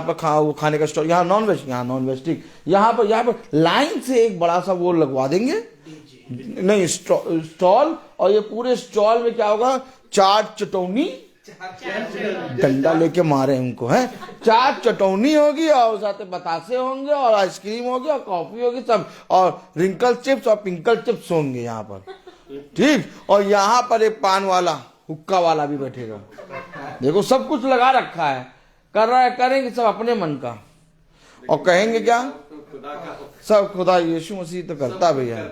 पर खाने का स्टॉल, यहाँ नॉन वेज, यहाँ नॉन वेज, ठीक। यहाँ पर लाइन से एक बड़ा सा वो लगवा देंगे, नहीं स्टॉल, और ये पूरे स्टॉल में क्या होगा? चाट चटौनी, डंडा लेके मारे उनको, है चाट चटौनी होगी और साथ बतासे होंगे और आइसक्रीम होगी और कॉफी होगी सब, और रिंकल चिप्स और पिंकल चिप्स होंगे यहाँ पर, ठीक। और यहाँ पर एक पान वाला, हुक्का वाला भी बैठेगा। देखो सब कुछ लगा रखा है, करेंगे सब अपने मन का, और कहेंगे क्या? सब खुदा यीशु मसीह तो करता है भैया।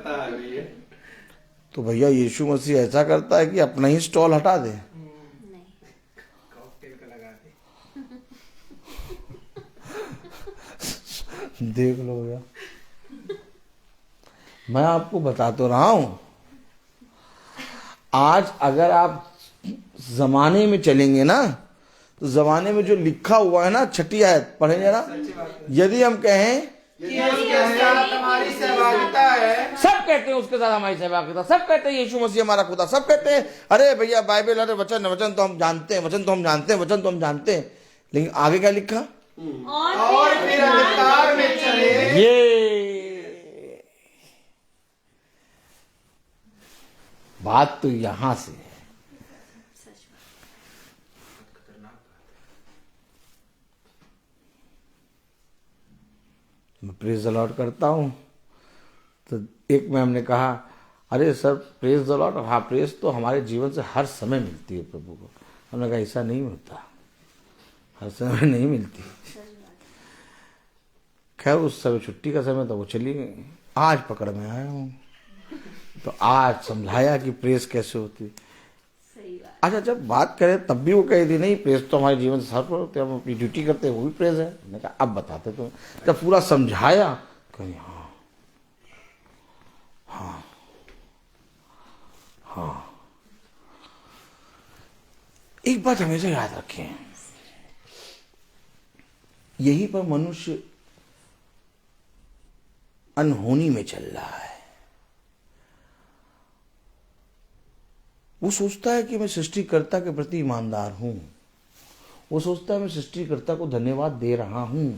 तो भैया यीशु मसीह ऐसा करता है कि अपना ही स्टॉल हटा दे। देख लो भैया, मैं आपको बता तो रहा हूं, आज अगर आप जमाने में चलेंगे ना, तो जमाने में जो लिखा हुआ है ना, छठी आयत पढ़े जरा। यदि हम कहें कि उसके साथ हमारी सहभागिता है, सब कहते हैं उसके साथ हमारी सहभागिता, सब कहते हैं यीशु मसीह हमारा खुदा, सब कहते हैं अरे भैया बाइबल, अरे वचन, वचन तो हम जानते हैं, वचन तो हम जानते हैं, वचन तो हम जानते हैं, लेकिन आगे क्या लिखा? और फिर अंधकार में चले। ये बात तो यहां से है। मैं प्रेज द लॉर्ड करता हूं, तो एक मैम ने कहा अरे सर प्रेज द लॉर्ड, हाँ प्रेज तो हमारे जीवन से हर समय मिलती है प्रभु को। हमने कहा ऐसा नहीं होता, हर समय नहीं मिलती। खैर उस समय छुट्टी का समय था, वो चली गई। आज पकड़ में आया हूँ, तो आज समझाया कि प्रेस कैसे होती। अच्छा जब बात करें तब भी वो कही थी नहीं प्रेस तो हमारे जीवन से सफल होते, हम अपनी ड्यूटी करते हैं, वो भी प्रेस है। मैंने कहा अब बताते तो, जब पूरा समझाया कहीं हाँ हाँ हाँ। एक बात हमेशा याद रखें, यहीं पर मनुष्य अनहोनी में चल रहा है। वो सोचता है कि मैं सृष्टिकर्ता के प्रति ईमानदार हूं, वो सोचता है मैं सृष्टिकर्ता को धन्यवाद दे रहा हूं,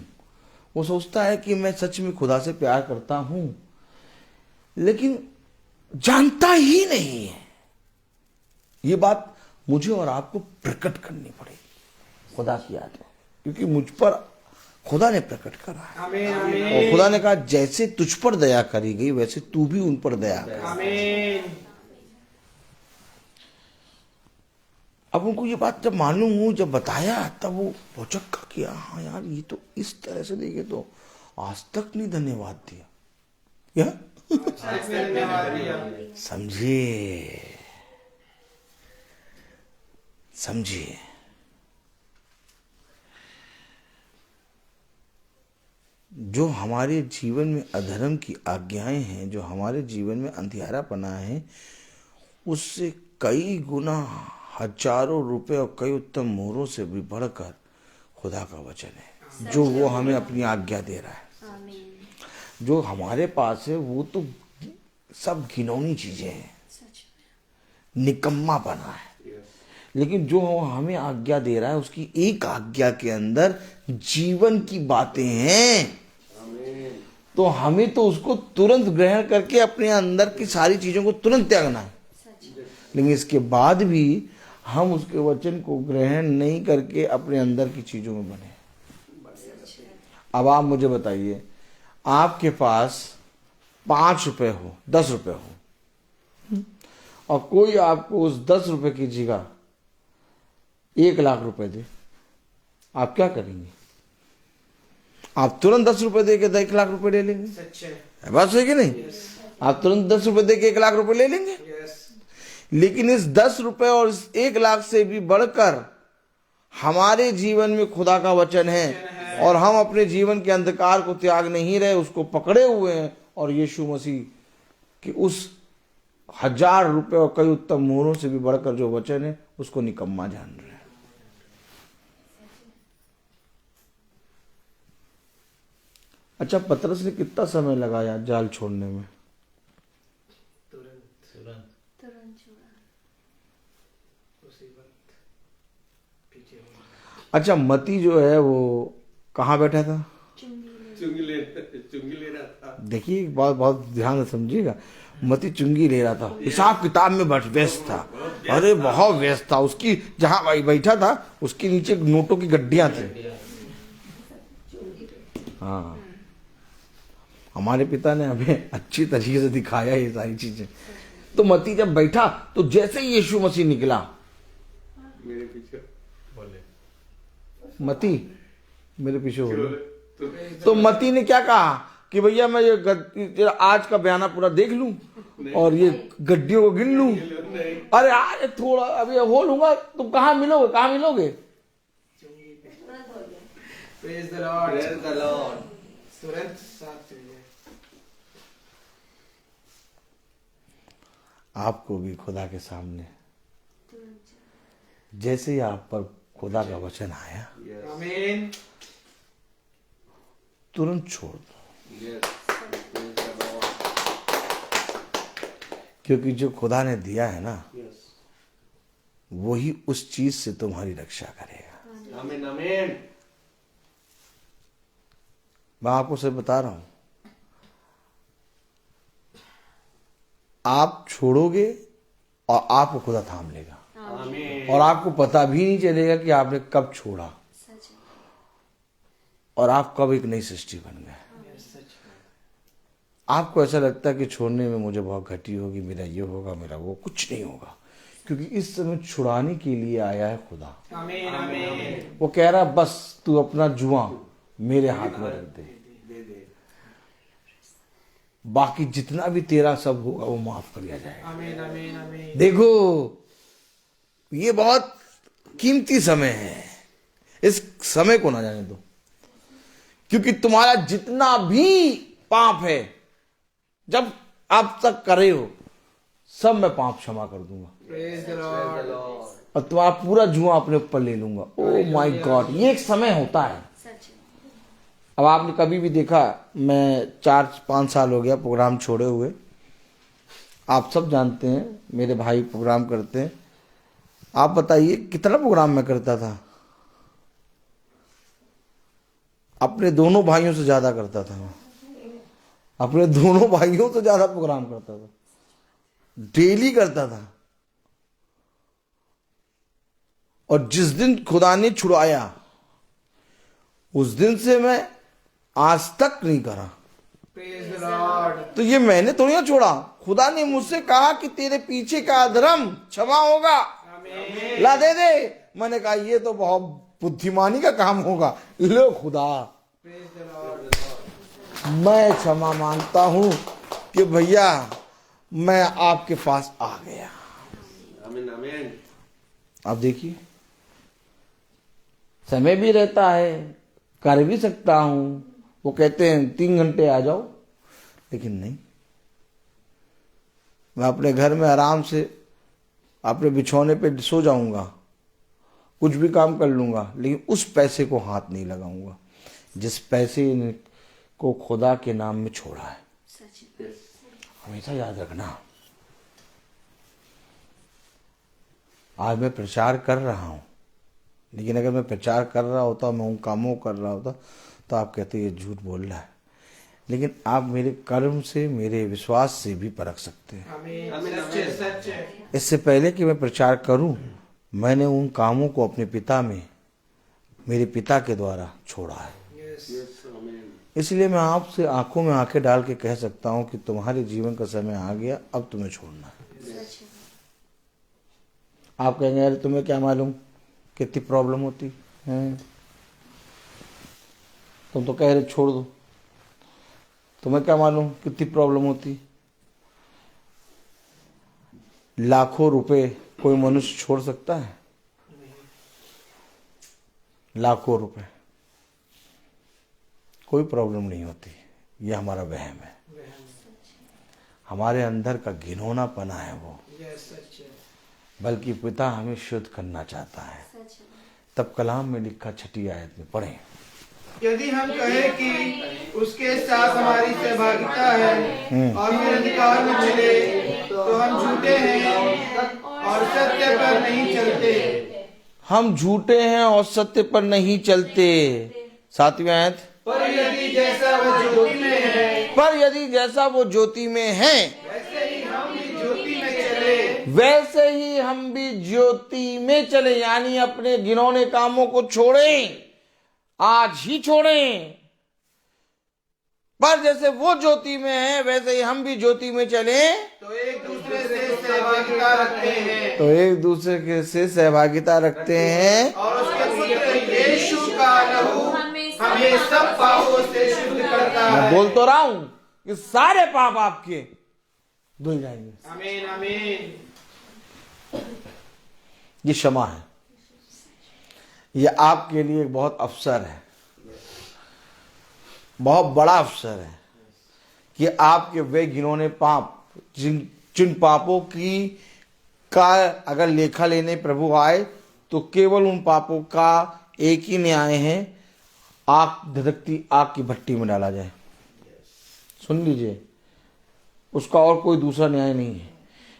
वो सोचता है कि मैं सच में खुदा से प्यार करता हूं, लेकिन जानता ही नहीं है। ये बात मुझे और आपको प्रकट करनी पड़ेगी खुदा की याद में, क्योंकि मुझ पर खुदा ने प्रकट करा है। आमीन, आमीन। और खुदा ने कहा जैसे तुझ पर दया करी गई वैसे तू भी उन पर दया कर। आमीन। अब उनको ये बात जब मालूम हुई, जब बताया, तब वो भौचक्का किया, हाँ यार ये तो इस तरह से देखे तो आज तक नहीं धन्यवाद दिया। क्या समझिए, समझिए। जो हमारे जीवन में अधर्म की आज्ञाएं हैं, जो हमारे जीवन में अंधियारापना है, उससे कई गुना, हजारों रुपए और कई उत्तम मोहरों से भी बढ़कर खुदा का वचन है, जो वो हमें अपनी आज्ञा दे रहा है। जो हमारे पास है वो तो सब घिनौनी चीजें हैं, निकम्मा बना है, लेकिन जो हमें आज्ञा दे रहा है उसकी एक आज्ञा के अंदर जीवन की बातें हैं। तो हमें तो उसको तुरंत ग्रहण करके अपने अंदर की सारी चीजों को तुरंत त्यागना है, लेकिन इसके बाद भी हम उसके वचन को ग्रहण नहीं करके अपने अंदर की चीजों में बने। अब आप मुझे बताइए, आपके पास 5 रुपए हो, 10 रुपए हो, और कोई आपको उस 10 रुपए की जगह 1 लाख रुपए दे, आप क्या करेंगे? आप तुरंत 10 रुपए दे के 1 लाख रुपए ले लेंगे। सच है। बात सही कि नहीं? आप तुरंत 10 रुपए दे के 1 लाख रुपए ले लेंगे। यस। लेकिन इस 10 रुपए और इस 1 लाख से भी बढ़कर हमारे जीवन में खुदा का वचन है, और हम अपने जीवन के अंधकार को त्याग नहीं रहे, उसको पकड़े हुए हैं, और यीशु मसीह कि उस 1000 रुपए और कई उत्तम मोहरों से भी बढ़कर जो वचन है उसको निकम्मा जान रहे हैं। अच्छा, पतरस ने कितना समय लगाया जाल छोड़ने में? अच्छा, मती जो है वो कहाँ बैठा था? चुंगी ले रहा था। देखिए एक बात बहुत ध्यान से समझिएगा, मती चुंगी ले रहा था, हिसाब किताब में व्यस्त था। अरे बहुत व्यस्त था। उसकी जहां बैठा था उसके नीचे नोटों की गड्डियां थी। हाँ, हमारे पिता ने हमें अच्छी तरीके से दिखाया ये सारी चीजें। तो मती जब बैठा तो जैसे ही यीशु मसीह निकला, मेरे पीछे बोले, मती मेरे पीछे हो गया। तो मती ने क्या कहा कि भैया मैं ये आज का बयाना पूरा देख लूं और ये गड्डियों को गिन लूं। अरे आज थोड़ा अभी हो लूंगा, तुम कहाँ मिलोगे, कहाँ मिलोगे? Praise the Lord. Praise the Lord. तुरंत साफ मिल जाए। आपको भी खुदा के सामने जैसे ही आप पर खुदा का वचन आया आमीन। तुरंत छोड़ दो, क्योंकि जो खुदा ने दिया है ना वही उस चीज से तुम्हारी रक्षा करेगा। आमीन आमीन। मैं आपको सिर्फ बता रहा हूं, आप छोड़ोगे और आपको खुदा थाम लेगा, आमीन। और आपको पता भी नहीं चलेगा कि आपने कब छोड़ा और आप कब एक नई सृष्टि बन गए। आपको ऐसा लगता है कि छोड़ने में मुझे बहुत घटी होगी, मेरा ये होगा, मेरा वो, कुछ नहीं होगा, क्योंकि इस समय छुड़ाने के लिए आया है खुदा। आमीन आमीन। वो कह रहा है बस तू अपना जुआ मेरे हाथ में रख दे, बाकी जितना भी तेरा सब होगा वो माफ कर दिया जाएगा। आमीन आमीन आमीन। देखो ये बहुत कीमती समय है, इस समय को ना जाने दो, क्योंकि तुम्हारा जितना भी पाप है जब आप तक करे हो सब मैं पाप क्षमा कर दूंगा प्रेज द लॉर्ड। और तुम्हारा पूरा जुआ अपने ऊपर ले लूंगा। ओह माय गॉड, ये एक समय होता है। अब आपने कभी भी देखा, मैं 4-5 साल हो गया प्रोग्राम छोड़े हुए, आप सब जानते हैं, मेरे भाई प्रोग्राम करते हैं। आप बताइए कितना प्रोग्राम मैं करता था? अपने दोनों भाइयों से ज्यादा करता था मैं, अपने दोनों भाइयों से ज्यादा प्रोग्राम करता था, डेली करता था। और जिस दिन खुदा ने छुड़ाया उस दिन से मैं आज तक नहीं करा। Praise the Lord. तो ये मैंने थोड़ी ना छोड़ा, खुदा ने मुझसे कहा कि तेरे पीछे का अधर्म क्षमा होगा, आमीन। ला दे दे। मैंने कहा ये तो बहुत बुद्धिमानी का काम होगा, लो खुदा प्रेज द लॉर्ड। मैं क्षमा मांगता हूं कि भैया मैं आपके पास आ गया। आमीन आमीन। आप देखिए समय भी रहता है, कर भी सकता हूं। वो कहते हैं 3 घंटे आ जाओ, लेकिन नहीं, मैं अपने घर में आराम से अपने बिछौने पे सो जाऊंगा, कुछ भी काम कर लूंगा, लेकिन उस पैसे को हाथ नहीं लगाऊंगा जिस पैसे को खुदा के नाम में छोड़ा है। हमेशा याद रखना। आज मैं प्रचार कर रहा हूं, लेकिन अगर मैं प्रचार कर रहा होता, मैं उन कामों को कर रहा होता, तो आप कहते ये झूठ बोल रहा है। लेकिन आप मेरे कर्म से, मेरे विश्वास से भी परख सकते हैं। आमीन। सच है, सच है। इससे पहले कि मैं प्रचार करूं, मैंने उन कामों को अपने पिता में, मेरे पिता के द्वारा छोड़ा है। इसलिए मैं आपसे आंखों में आंखें डाल के कह सकता हूं कि तुम्हारे जीवन का समय आ गया, अब तुम्हें छोड़ना है। आप कहेंगे अरे तुम्हें क्या मालूम कितनी प्रॉब्लम होती है, तुम तो कह रहे छोड़ दो, तुम्हें क्या मालूम कितनी प्रॉब्लम होती। लाखों रुपए कोई मनुष्य छोड़ सकता है? लाखों रुपए, कोई प्रॉब्लम नहीं होती। ये हमारा वहम है, हमारे अंदर का घिनौनापना है वो। सच है। बल्कि पिता हमें शुद्ध करना चाहता है। तब कलाम में लिखा 6 आयत में पढ़ें, यदि हम कहें कि उसके साथ हमारी सहभागिता है और फिर अधिकार में चले तो हम झूठे हैं और सत्य पर नहीं चलते। हम झूठे हैं और सत्य पर नहीं चलते। 7वीं आयत, पर यदि जैसा वो ज्योति में है पर यदि जैसा वो ज्योति में है वैसे ही हम भी ज्योति में चले। वैसे ही हम भी ज्योति में चले, यानी अपने घिनौने कामों को छोड़ें, आज ही छोड़ें। पर जैसे वो ज्योति में है वैसे ही हम भी ज्योति में चले, तो एक दूसरे से सहभागिता रखते हैं तो एक दूसरे के से सहभागिता रखते हैं, और उसके पुत्र यीशु का लहू हमें सब पापों से शुद्ध करता मैं है। बोल तो रहा हूं कि सारे पाप आपके धुल जाएंगे। आमीन आमीन। ये क्षमा है, ये आपके लिए एक बहुत अवसर है। बहुत बड़ा अवसर है कि आपके वे गिनौने पाप जिन पापों की का अगर लेखा लेने प्रभु आए तो केवल उन पापों का एक ही न्याय है, आग धधकती आग की भट्टी में डाला जाए। सुन लीजिए, उसका और कोई दूसरा न्याय नहीं है।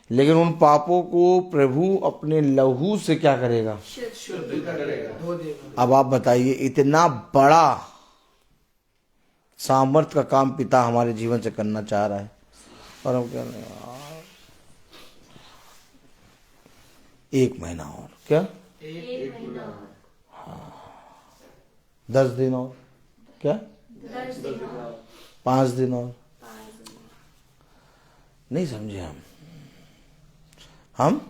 लेकिन उन पापों को प्रभु अपने लहू से क्या करेगा? शुद्ध करेगा। अब आप बताइए, इतना बड़ा सामर्थ्य का काम पिता हमारे जीवन से करना चाह रहा है और हम कह रहे हैं 1 महीना और, क्या 10 दिन और, क्या 5 दिन और, नहीं समझे हम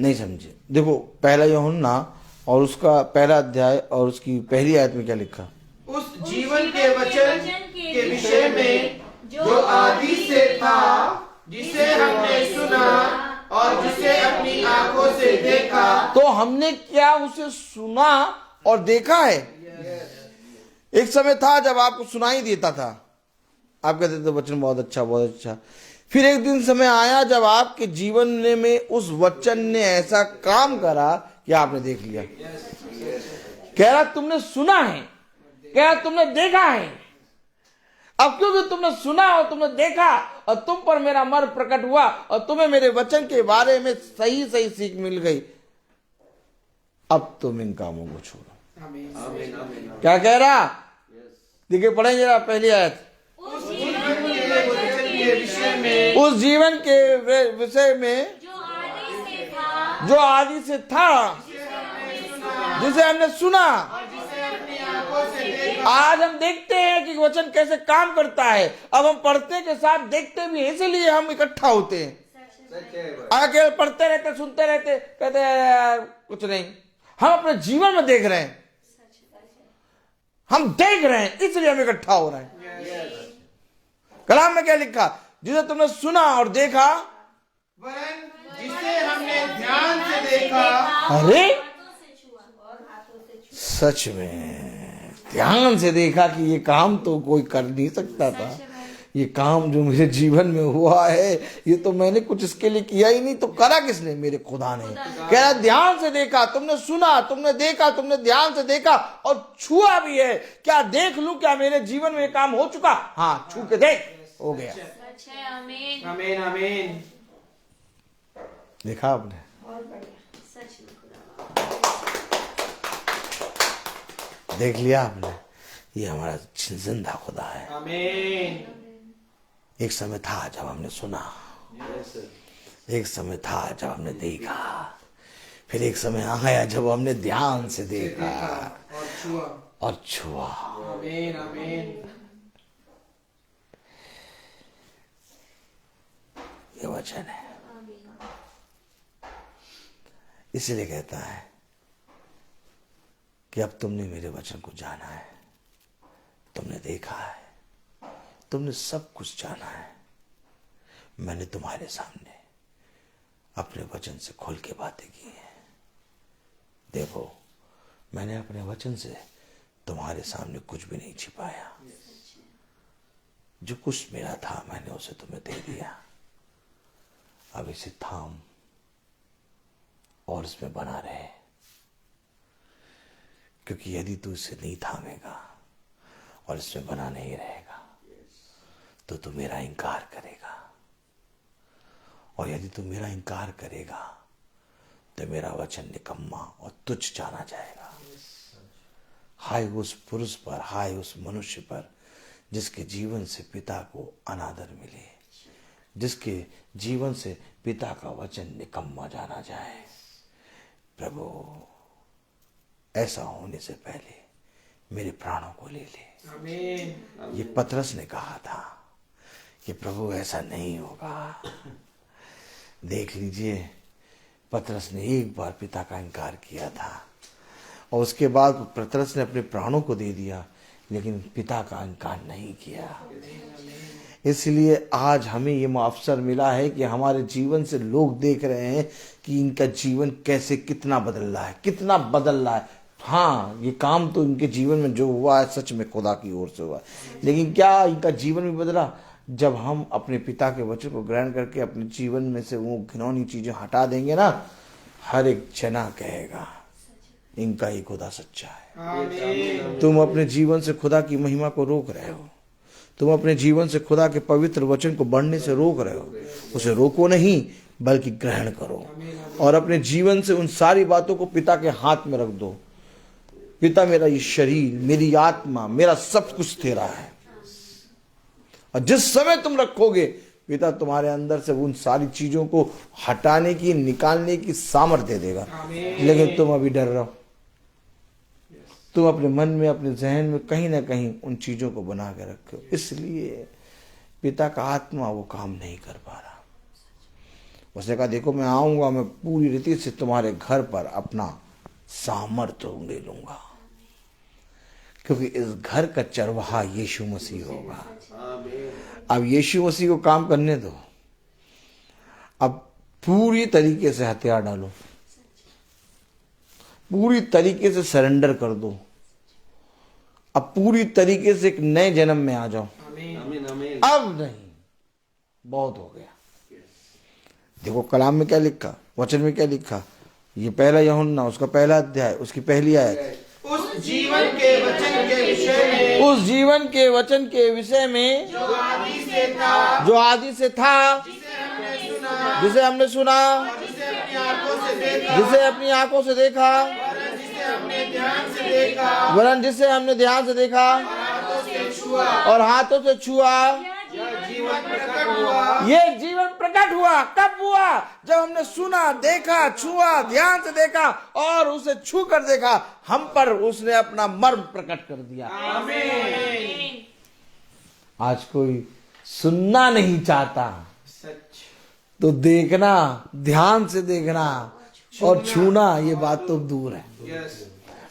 नहीं समझे। देखो पहला यूहन्ना और उसका पहला अध्याय और उसकी पहली आयत में क्या लिखा? उस जीवन के वचन के विषय में जो आदि से था, जिसे हमने सुना और जिसे अपनी आंखों से देखा। तो हमने क्या उसे सुना और देखा है? एक समय था जब आपको सुनाई देता था, आप कहते थे वचन बहुत अच्छा बहुत अच्छा। फिर एक दिन समय आया जब आपके जीवन में उस वचन ने ऐसा काम करा कि आपने देख लिया। कह रहा तुमने सुना है, कह रहा तुमने देखा है। अब क्योंकि तुमने सुना और तुमने देखा और तुम पर मेरा मर्म प्रकट हुआ और तुम्हें मेरे वचन के बारे में सही सही सीख मिल गई, अब तुम इन कामों को छोड़ो। क्या कह रहा? देखिए पढ़ेंगे जरा पहली आयत। उस जीवन के विषय में जो आदि से था, जिसे हमने सुना। आज हम देखते हैं कि वचन कैसे काम करता है। अब हम पढ़ते के साथ देखते भी हैं, इसलिए हम इकट्ठा होते हैं। आगे पढ़ते रहते, सुनते रहते, कहते हैं यार कुछ नहीं। हम अपने जीवन में देख रहे हैं, हम देख रहे हैं, इसलिए हम इकट्ठा हो रहे हैं। कलाम में क्या लिखा? जिसे तुमने सुना और देखा, जिसे हमने ध्यान से देखा। अरे सच में ध्यान से देखा कि ये काम तो कोई कर नहीं सकता था। ये काम जो मेरे जीवन में हुआ है, ये तो मैंने कुछ इसके लिए किया ही नहीं, तो करा किसने? मेरे खुदा ने। कह रहा ध्यान से देखा, तुमने सुना, तुमने देखा, तुमने ध्यान से देखा और छुआ भी है। क्या देख लूं? क्या मेरे जीवन में काम हो चुका? हाँ, छू के देख, हो गया। आमीन आमीन। देखा आपने? देख लिया आपने? ये हमारा जिंदा खुदा है। आमीन। एक समय था जब हमने सुना, एक समय था जब हमने देखा, फिर एक समय आया जब हमने ध्यान से देखा और छुआ। आमीन आमीन। ये वचन है, इसलिए कहता है कि अब तुमने मेरे वचन को जाना है, तुमने देखा है, तुमने सब कुछ जाना है। मैंने तुम्हारे सामने अपने वचन से खुल के बातें की हैं। देखो, मैंने अपने वचन से तुम्हारे सामने कुछ भी नहीं छिपाया। जो कुछ मेरा था मैंने उसे तुम्हें दे दिया। अब इसे थाम और इसमें बना रहे, क्योंकि यदि तू इसे नहीं थामेगा और इसमें बना नहीं रहेगा तो तू मेरा इनकार करेगा, और यदि तू मेरा इनकार करेगा तो मेरा वचन निकम्मा और तुच्छ जाना जाएगा। हाय उस पुरुष पर, हाय उस मनुष्य पर जिसके जीवन से पिता को अनादर मिले, जिसके जीवन से पिता का वचन निकम्मा जाना जाए। प्रभु, ऐसा होने से पहले मेरे प्राणों को ले ले। आमीन। ये पतरस ने कहा था कि प्रभु ऐसा नहीं होगा। देख लीजिए, पतरस ने एक बार पिता का इनकार किया था और उसके बाद पतरस ने अपने प्राणों को दे दिया, लेकिन पिता का इनकार नहीं किया। इसलिए आज हमें ये अवसर मिला है कि हमारे जीवन से लोग देख रहे हैं कि इनका जीवन कैसे, कितना बदल रहा है, कितना बदल रहा है। हाँ, ये काम तो इनके जीवन में जो हुआ है सच में खुदा की ओर से हुआ है, लेकिन क्या इनका जीवन भी बदला? जब हम अपने पिता के वचन को ग्रहण करके अपने जीवन में से वो घिनौनी चीजें हटा देंगे ना, हर एक जना कहेगा इनका ही खुदा सच्चा है। तुम अपने जीवन से खुदा की महिमा को रोक रहे हो, तुम अपने जीवन से खुदा के पवित्र वचन को बढ़ने से रोक रहे हो। उसे रोको नहीं, बल्कि ग्रहण करो और अपने जीवन से उन सारी बातों को पिता के हाथ में रख दो। पिता, मेरा ये शरीर, मेरी आत्मा, मेरा सब कुछ तेरा है। और जिस समय तुम रखोगे, पिता तुम्हारे अंदर से उन सारी चीजों को हटाने की, निकालने की सामर्थ्य दे देगा। लेकिन तुम अभी डर रहे हो, तुम अपने मन में, अपने जहन में कहीं ना कहीं उन चीजों को बना के रखे हो, इसलिए पिता का आत्मा वो काम नहीं कर पा रहा। उसने कहा, देखो मैं आऊंगा, मैं पूरी रीति से तुम्हारे घर पर अपना सामर्थ्य ले लूंगा, क्योंकि इस घर का चरवाहा यीशु मसीह होगा। अब यीशु मसीह को काम करने दो। अब पूरी तरीके से हथियार डालो, पूरी तरीके से सरेंडर कर दो। अब पूरी तरीके से एक नए जन्म में आ जाओ। अब नहीं, बहुत हो गया। देखो कलाम में क्या लिखा, वचन में क्या लिखा, ये पहला यूहन्ना उसका पहला अध्याय उसकी पहली आयत, उस जीवन के वचन के विषय में, उस जीवन के वचन के विषय में जो आदि से था, जो आदि से था, जिसे हमने सुना, जिसे अपनी आंखों से देखा, जिसे अपनी आंखों से देखा, जिसे हमने ध्यान से देखा, वरन जिसे हमने ध्यान से देखा हाथों से छुआ, और हाथों से छुआ, जीवन प्रकट हुआ। ये जीवन प्रकट हुआ। कब हुआ? जब हमने सुना, देखा, छुआ, ध्यान से देखा और उसे छू कर देखा, हम पर उसने अपना मर्म प्रकट कर दिया। आज कोई सुनना नहीं चाहता, सच तो देखना, ध्यान से देखना और छूना, ये बात तो दूर है। यस,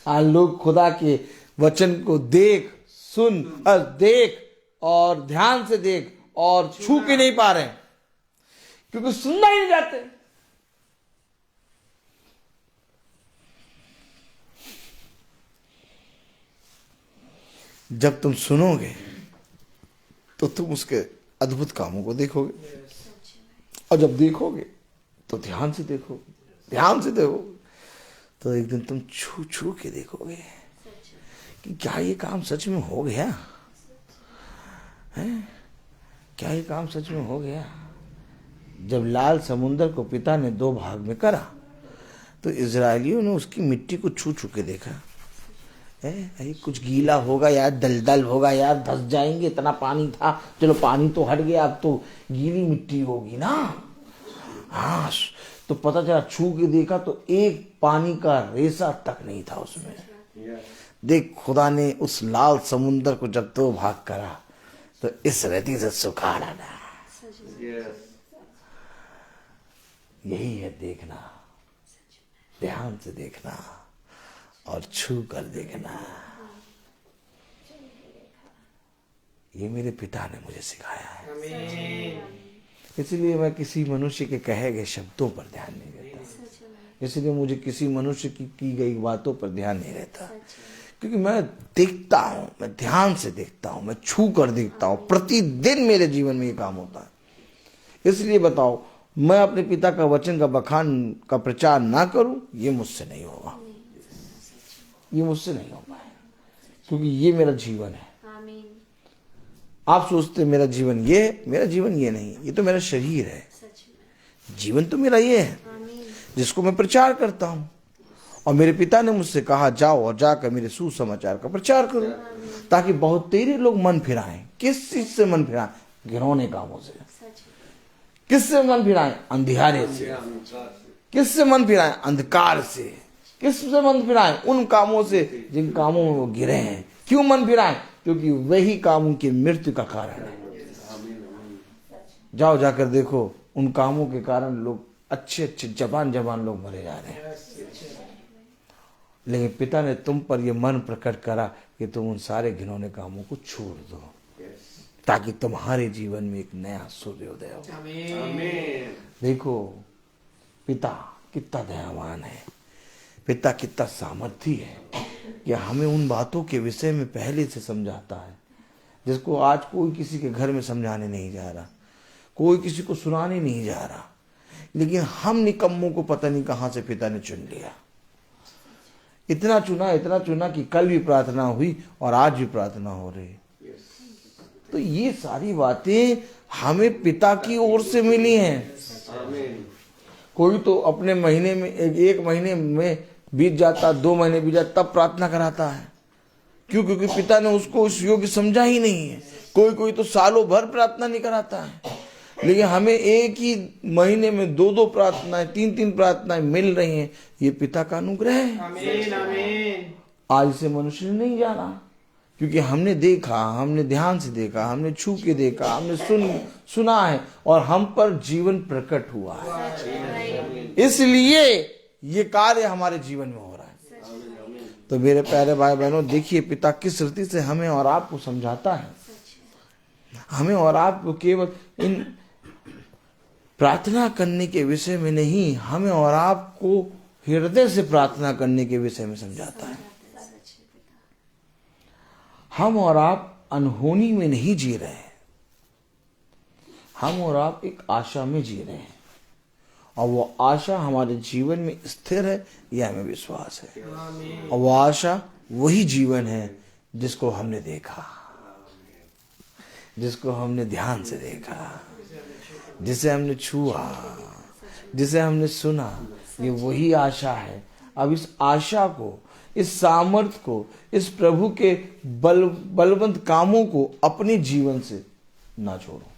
आज लोग खुदा के वचन को देख, सुन और देख और ध्यान से देख और छू के नहीं पा रहे, क्योंकि सुनना ही नहीं जाते। जब तुम सुनोगे तो तुम उसके अद्भुत कामों को देखोगे, और जब देखोगे तो ध्यान से देखोगे, ध्यान से देखोगे तो एक दिन तुम छू छू के देखोगे कि क्या ये काम सच में हो गया है? क्या ये काम सच में हो गया? जब लाल समुंदर को पिता ने दो भाग में करा, तो इजरायलियों ने उसकी मिट्टी को छू छू के देखा। अरे कुछ गीला होगा यार, दलदल होगा यार, धंस जाएंगे, इतना पानी था, चलो पानी तो हट गया, अब तो गीली मिट्टी होगी ना। हाँ, तो पता चला, छू के देखा तो एक पानी का रेसा तक नहीं था उसमें। देख, खुदा ने उस लाल समुंदर को जब दो भाग करा तो इस रेती से सुखा डाला। यही है देखना, ध्यान से देखना और छू कर देखना। ये मेरे पिता ने मुझे सिखाया है। इसलिए मैं किसी मनुष्य के कहे गए शब्दों पर ध्यान नहीं देता, इसलिए मुझे किसी मनुष्य की गई बातों पर ध्यान नहीं रहता, क्योंकि मैं देखता हूं, मैं ध्यान से देखता हूं, मैं छू कर देखता हूं। प्रतिदिन मेरे जीवन में ये काम होता है। इसलिए बताओ, मैं अपने पिता का वचन का बखान का प्रचार ना करूं, ये मुझसे नहीं होगा, ये मुझसे नहीं हो पाएगा, क्योंकि ये मेरा जीवन है। आप सोचते मेरा जीवन ये है, मेरा जीवन ये नहीं, ये तो मेरा शरीर है। जीवन तो मेरा ये है जिसको मैं प्रचार करता हूं। और मेरे पिता ने मुझसे कहा, जाओ और जाकर मेरे सुसमाचार का प्रचार करो, ताकि बहुत तेरे लोग मन फिराएं। किस चीज से मन फिराएं? घिनौने कामों से। किससे मन फिराएं? अंधियारे से। किससे मन फिराएं? अंधकार से। किससे मन फिराएं? उन कामों से जिन कामों में वो गिरे हैं। क्यों मन फिराएं? क्योंकि वही काम उनकी मृत्यु का कारण है। जाओ जाकर देखो, उन कामों के कारण लोग अच्छे अच्छे जवान लोग मरे जा रहे हैं। लेकिन पिता ने तुम पर यह मन प्रकट करा कि तुम उन सारे घिनौने कामों को छोड़ दो, ताकि तुम्हारे जीवन में एक नया सूर्योदय हो। देखो, पिता कितना दयावान है, पिता कितना सामर्थी है। कि हमें उन बातों के विषय में पहले से समझाता है जिसको आज कोई किसी के घर में समझाने नहीं जा रहा, कोई किसी को सुनाने नहीं जा रहा। लेकिन हम निकम्मों को पता नहीं कहां से पिता ने चुन लिया। इतना चुना कि कल भी प्रार्थना हुई और आज भी प्रार्थना हो रही। तो ये सारी बातें हमें पिता की ओर से मिली हैं। कोई तो अपने महीने में एक महीने में बीत जाता, 2 महीने बीत जाता, तब प्रार्थना कराता है। क्यों? क्योंकि पिता ने उसको उस योग्य समझा ही नहीं है। कोई तो सालों भर प्रार्थना नहीं कराता है। लेकिन हमें एक ही महीने में 2 प्रार्थनाएं, 3 प्रार्थनाएं मिल रही हैं। ये पिता का अनुग्रह है। आमीन आमीन। आज से मनुष्य ने नहीं जाना, क्योंकि हमने देखा, हमने ध्यान से देखा, हमने छू के देखा, हमने सुना है और हम पर जीवन प्रकट हुआ है। इसलिए ये कार्य हमारे जीवन में हो रहा है। तो मेरे प्यारे भाई बहनों, देखिए पिता किस रीति से हमें और आपको समझाता है। हमें और आपको केवल इन प्रार्थना करने के विषय में नहीं, हमें और आपको हृदय से प्रार्थना करने के विषय में समझाता है। हम और आप अनहोनी में नहीं जी रहे हैं, हम और आप एक आशा में जी रहे हैं, और वो आशा हमारे जीवन में स्थिर है, यह हमें विश्वास है। और वो आशा वही जीवन है जिसको हमने देखा, जिसको हमने ध्यान से देखा, जिसे हमने छुआ, जिसे हमने सुना। ये वही आशा है। अब इस आशा को, इस सामर्थ को, इस प्रभु के बलवंत कामों को अपने जीवन से ना छोड़ो,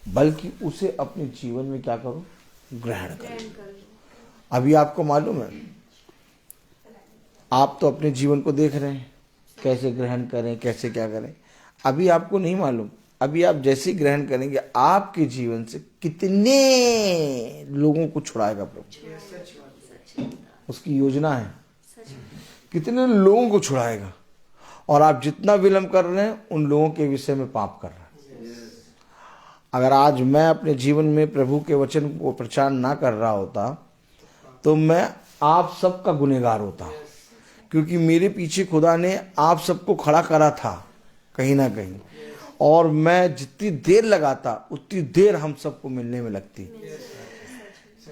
बल्कि उसे अपने जीवन में क्या करो? ग्रहण करो। अभी आपको मालूम है, आप तो अपने जीवन को देख रहे हैं, कैसे ग्रहण करें, कैसे क्या करें। अभी आपको नहीं मालूम, अभी आप जैसे ग्रहण करेंगे, आपके जीवन से कितने लोगों को छुड़ाएगा प्रभु। उसकी योजना है, कितने लोगों को छुड़ाएगा। और आप जितना विलंब कर रहे हैं, उन लोगों के विषय में पाप कर रहे हैं। अगर आज मैं अपने जीवन में प्रभु के वचन को प्रचार ना कर रहा होता, तो मैं आप सबका गुनहगार होता, क्योंकि मेरे पीछे खुदा ने आप सबको खड़ा करा था कहीं ना कहीं, और मैं जितनी देर लगाता उतनी देर हम सबको मिलने में लगती।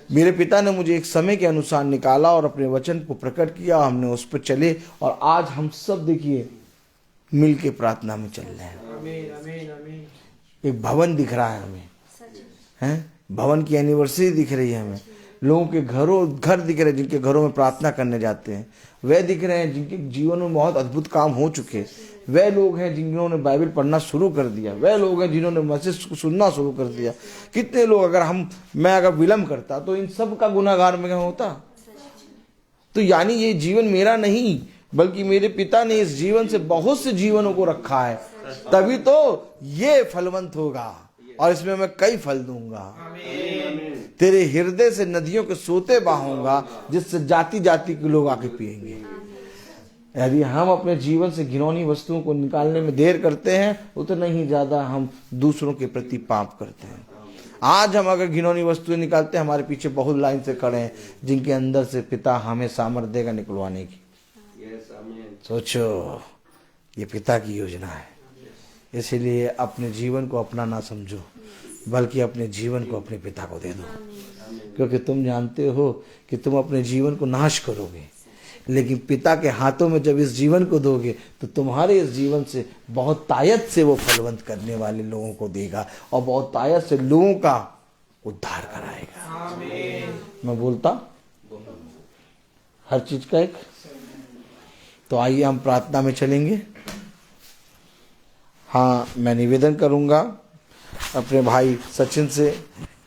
मेरे पिता ने मुझे एक समय के अनुसार निकाला और अपने वचन को प्रकट किया, हमने उस पर चले, और आज हम सब देखिए मिल के प्रार्थना में चल रहे हैं। आमीन आमीन आमीन। एक भवन दिख रहा है हमें, हैं? भवन की एनिवर्सरी दिख रही है हमें। लोगों के घर दिख रहे हैं जिनके घरों में प्रार्थना करने जाते हैं। वे दिख रहे हैं जिनके जीवन में बहुत अद्भुत काम हो चुके। वे लोग हैं जिन्होंने बाइबल पढ़ना शुरू कर दिया। वे लोग हैं जिन्होंने मैसेज को सुनना शुरू कर दिया। कितने लोग, मैं अगर विलम्ब करता तो इन सब का गुनाहगार में होता। तो यानी ये जीवन मेरा नहीं, बल्कि मेरे पिता ने इस जीवन से बहुत से जीवनों को रखा है, तभी तो ये फलवंत होगा और इसमें मैं कई फल दूंगा। तेरे हृदय से नदियों के सोते बहाऊंगा, जिससे जाति जाति के लोग आके पिएंगे। यदि हम अपने जीवन से घिनौनी वस्तुओं को निकालने में देर करते हैं, उतना ही ज्यादा हम दूसरों के प्रति पाप करते हैं। आज हम अगर घिनौनी वस्तुएं निकालते हैं, हमारे पीछे बहुत लाइन से खड़े हैं जिनके अंदर से पिता हमें सामर्थ्य देगा निकलवाने की। सोचो, ये पिता की योजना है। इसलिए अपने जीवन को अपना ना समझो, बल्कि अपने जीवन को अपने पिता को दे दो, क्योंकि तुम जानते हो कि तुम अपने जीवन को नाश करोगे, लेकिन पिता के हाथों में जब इस जीवन को दोगे तो तुम्हारे इस जीवन से बहुत तायत से वो फलवंत करने वाले लोगों को देगा और बहुत तायत से लोगों का उद्धार कराएगा। मैं बोलता हर चीज का एक। तो आइए हम प्रार्थना में चलेंगे। हाँ, मैं निवेदन करूंगा अपने भाई सचिन से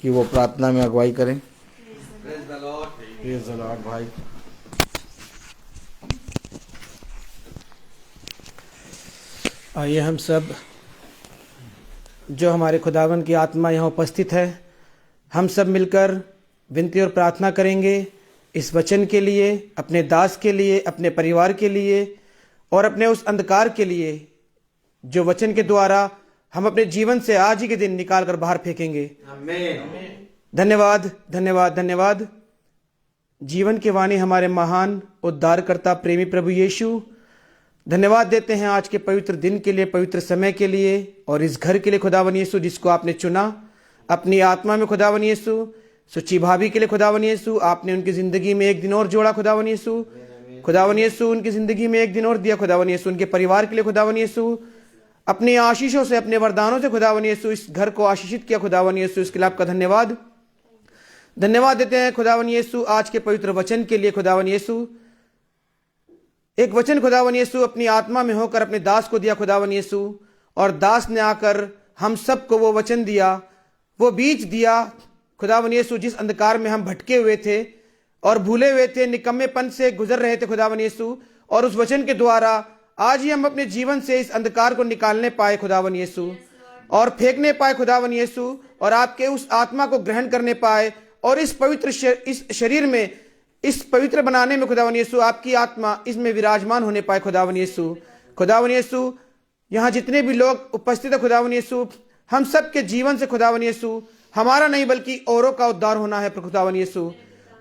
कि वो प्रार्थना में अगुवाई करें। Praise the Lord. Praise the Lord भाई। आइए हम सब जो हमारे खुदावन की आत्मा यहाँ उपस्थित है, हम सब मिलकर विनती और प्रार्थना करेंगे इस वचन के लिए, अपने दास के लिए, अपने परिवार के लिए और अपने उस अंधकार के लिए जो वचन के द्वारा हम अपने जीवन से आज ही के दिन निकाल कर बाहर फेंकेंगे। आमीन। धन्यवाद धन्यवाद धन्यवाद। जीवन के वाणी हमारे महान उद्धारकर्ता प्रेमी प्रभु यीशु, धन्यवाद देते हैं आज के पवित्र दिन के लिए, पवित्र समय के लिए और इस घर के लिए खुदावन यीशु जिसको आपने चुना अपनी आत्मा में। खुदावन यीशु सुची भाभी के लिए खुदावन यीशु आपने उनकी जिंदगी में एक दिन और जोड़ा। खुदावन यीशु, खुदावन यीशु उनकी जिंदगी में एक दिन और दिया। खुदावन यीशु उनके परिवार के लिए खुदावन यीशु अपनी आशीषों से, अपने वरदानों से खुदावन यीशु इस घर को आशीषित किया। खुदावन यीशु इसके लिए आपका धन्यवाद देते हैं। खुदावन यीशु आज के पवित्र वचन के लिए खुदावन यीशु एक वचन खुदावन यीशु अपनी आत्मा में होकर अपने दास को दिया खुदावन यीशु, और दास ने आकर हम सबको वो वचन दिया, वो बीज दिया खुदावन यीशु जिस अंधकार में हम भटके हुए थे और भूले हुए थे, निकम्मेपन से गुजर रहे थे खुदावन यीशु, और उस वचन के द्वारा आज ही हम अपने जीवन से इस अंधकार को निकालने पाए खुदावन यीशु और फेंकने पाए खुदावन यीशु, और आपके उस आत्मा को ग्रहण करने पाए और इस पवित्र इस शरीर में, इस पवित्र बनाने में खुदावन यीशु आपकी आत्मा इसमें विराजमान होने पाए खुदावन यीशु। खुदावन यीशु यहाँ जितने भी लोग उपस्थित है खुदावन यीशु, हम सब के जीवन से खुदावन यीशु हमारा नहीं बल्कि औरों का उद्धार होना है खुदावन यीशु,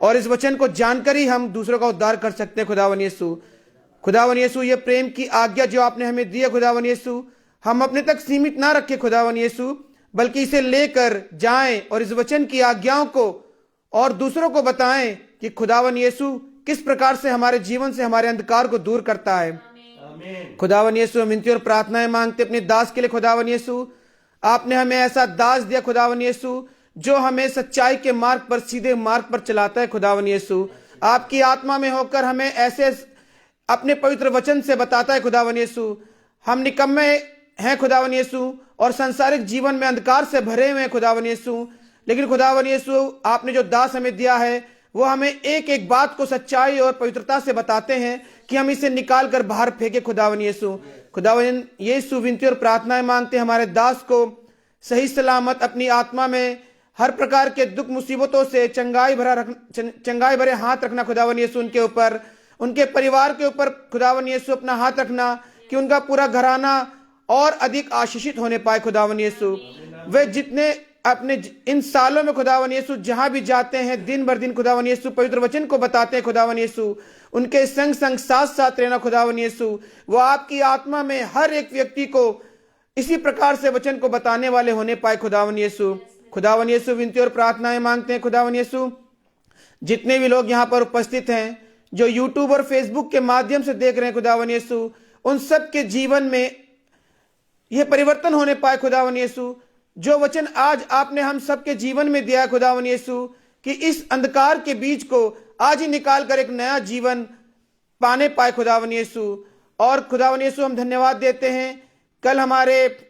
और इस वचन को जानकर ही हम दूसरों का उद्धार कर सकते हैं खुदावन यीशु। खुदावन यीशु ये प्रेम की आज्ञा जो आपने हमें दी है खुदावन यीशु, हम अपने तक सीमित ना रखें खुदावन यीशु, बल्कि इसे लेकर जाएं और इस वचन की आज्ञाओं को और दूसरों को बताएं कि खुदावन यीशु किस प्रकार से हमारे जीवन से हमारे अंधकार को दूर करता है। खुदावन यीशु हम विनती और प्रार्थनाएं मांगते अपने दास के लिए खुदावन यीशु, आपने हमें ऐसा दास दिया खुदावन यीशु जो हमें सच्चाई के मार्ग पर, सीधे मार्ग पर चलाता है खुदावन यीशु। आपकी आत्मा में होकर हमें ऐसे अपने पवित्र वचन से बताता है खुदावन यीशु। हम निकम्मे हैं खुदावन यीशु और संसारिक जीवन में अंधकार से भरे हुए हैं खुदावन यीशु, लेकिन खुदावन यीशु आपने जो दास हमें दिया है वो हमें एक एक बात को सच्चाई और पवित्रता से बताते हैं कि हम इसे निकाल कर बाहर फेंके खुदावन यीशु। खुदावन यीशु विनती और प्रार्थनाएं मांगते हमारे दास को सही सलामत अपनी आत्मा में हर प्रकार के दुख मुसीबतों से चंगाई भरे हाथ रखना खुदावन यीशु उनके ऊपर, उनके परिवार के ऊपर खुदावन यीशु अपना हाथ रखना कि उनका पूरा घराना और अधिक आशीषित होने पाए खुदावन यीशु। वे जितने अपने इन सालों में खुदावन यीशु जहां भी जाते हैं दिन भर दिन खुदावन यीशु पवित्र वचन को बताते हैं खुदावन यीशु, उनके संग संग साथ साथ रहना खुदावन यीशु। वो आपकी आत्मा में हर एक व्यक्ति को इसी प्रकार से वचन को बताने वाले होने पाए खुदावन यीशु। खुदावन यीशु विनती और प्रार्थनाएं मांगते हैं खुदावन यीशु, जितने भी लोग यहाँ पर उपस्थित हैं जो यूट्यूब और फेसबुक के माध्यम से देख रहे हैं खुदावन यीशु, उन सब के जीवन में यह परिवर्तन होने पाए खुदावन यीशु। जो वचन आज आपने हम सबके जीवन में दिया है खुदावन यीशु कि इस अंधकार के बीज को आज ही निकाल कर एक नया जीवन पाने पाए खुदावन यीशु। और खुदावन यीशु हम धन्यवाद देते हैं, कल हमारे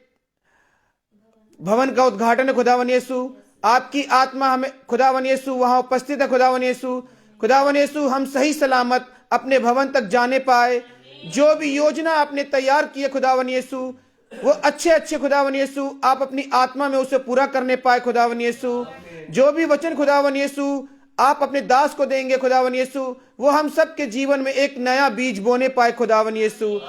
भवन का उद्घाटन है खुदावन यीशु, आपकी आत्मा हमें खुदावन यीशु वहां उपस्थित है खुदावन यीशु। खुदावन यीशु हम सही सलामत अपने भवन तक जाने पाए, जो भी योजना आपने तैयार की है खुदावन यीशु वो अच्छे खुदावन यीशु आप अपनी आत्मा में उसे पूरा करने पाए खुदावन यीशु। जो भी वचन खुदावन यीशु आप अपने दास को देंगे खुदावन यीशु, वो हम सब के जीवन में एक नया बीज बोने पाए खुदावन यीशु।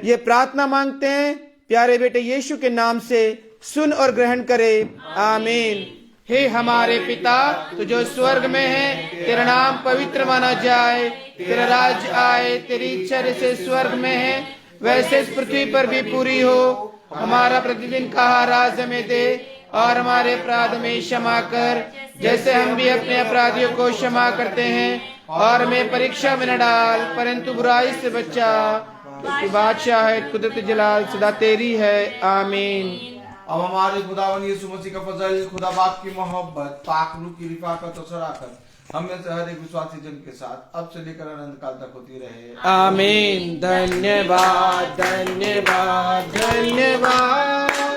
ये प्रार्थना मांगते हैं प्यारे बेटे यीशु के नाम से, सुन और ग्रहण करे, आमीन। हे हमारे पिता तो जो स्वर्ग में है, तेरा नाम पवित्र माना जाए, तेरा राज्य आए, तेरी इच्छा जैसे स्वर्ग में है वैसे इस पृथ्वी पर भी पूरी हो। हमारा प्रतिदिन का आहार आज हमें दे, और हमारे अपराध में क्षमा कर जैसे हम भी अपने अपराधियों को क्षमा करते हैं, और हमें परीक्षा में न डाल परंतु बुराई से बचा, क्योंकि बादशाह है, कुदरत जलाल सदा तेरी है, आमीन। अब हमारे खुदावन यीशु मसीह का फजल, खुदा बाप की मोहब्बत, पाक रूह की रिफाकत और शराकत हम में से हर एक विश्वासी जन के साथ अब से लेकर अनंत काल तक होती रहे, आमीन। धन्यवाद धन्यवाद धन्यवाद।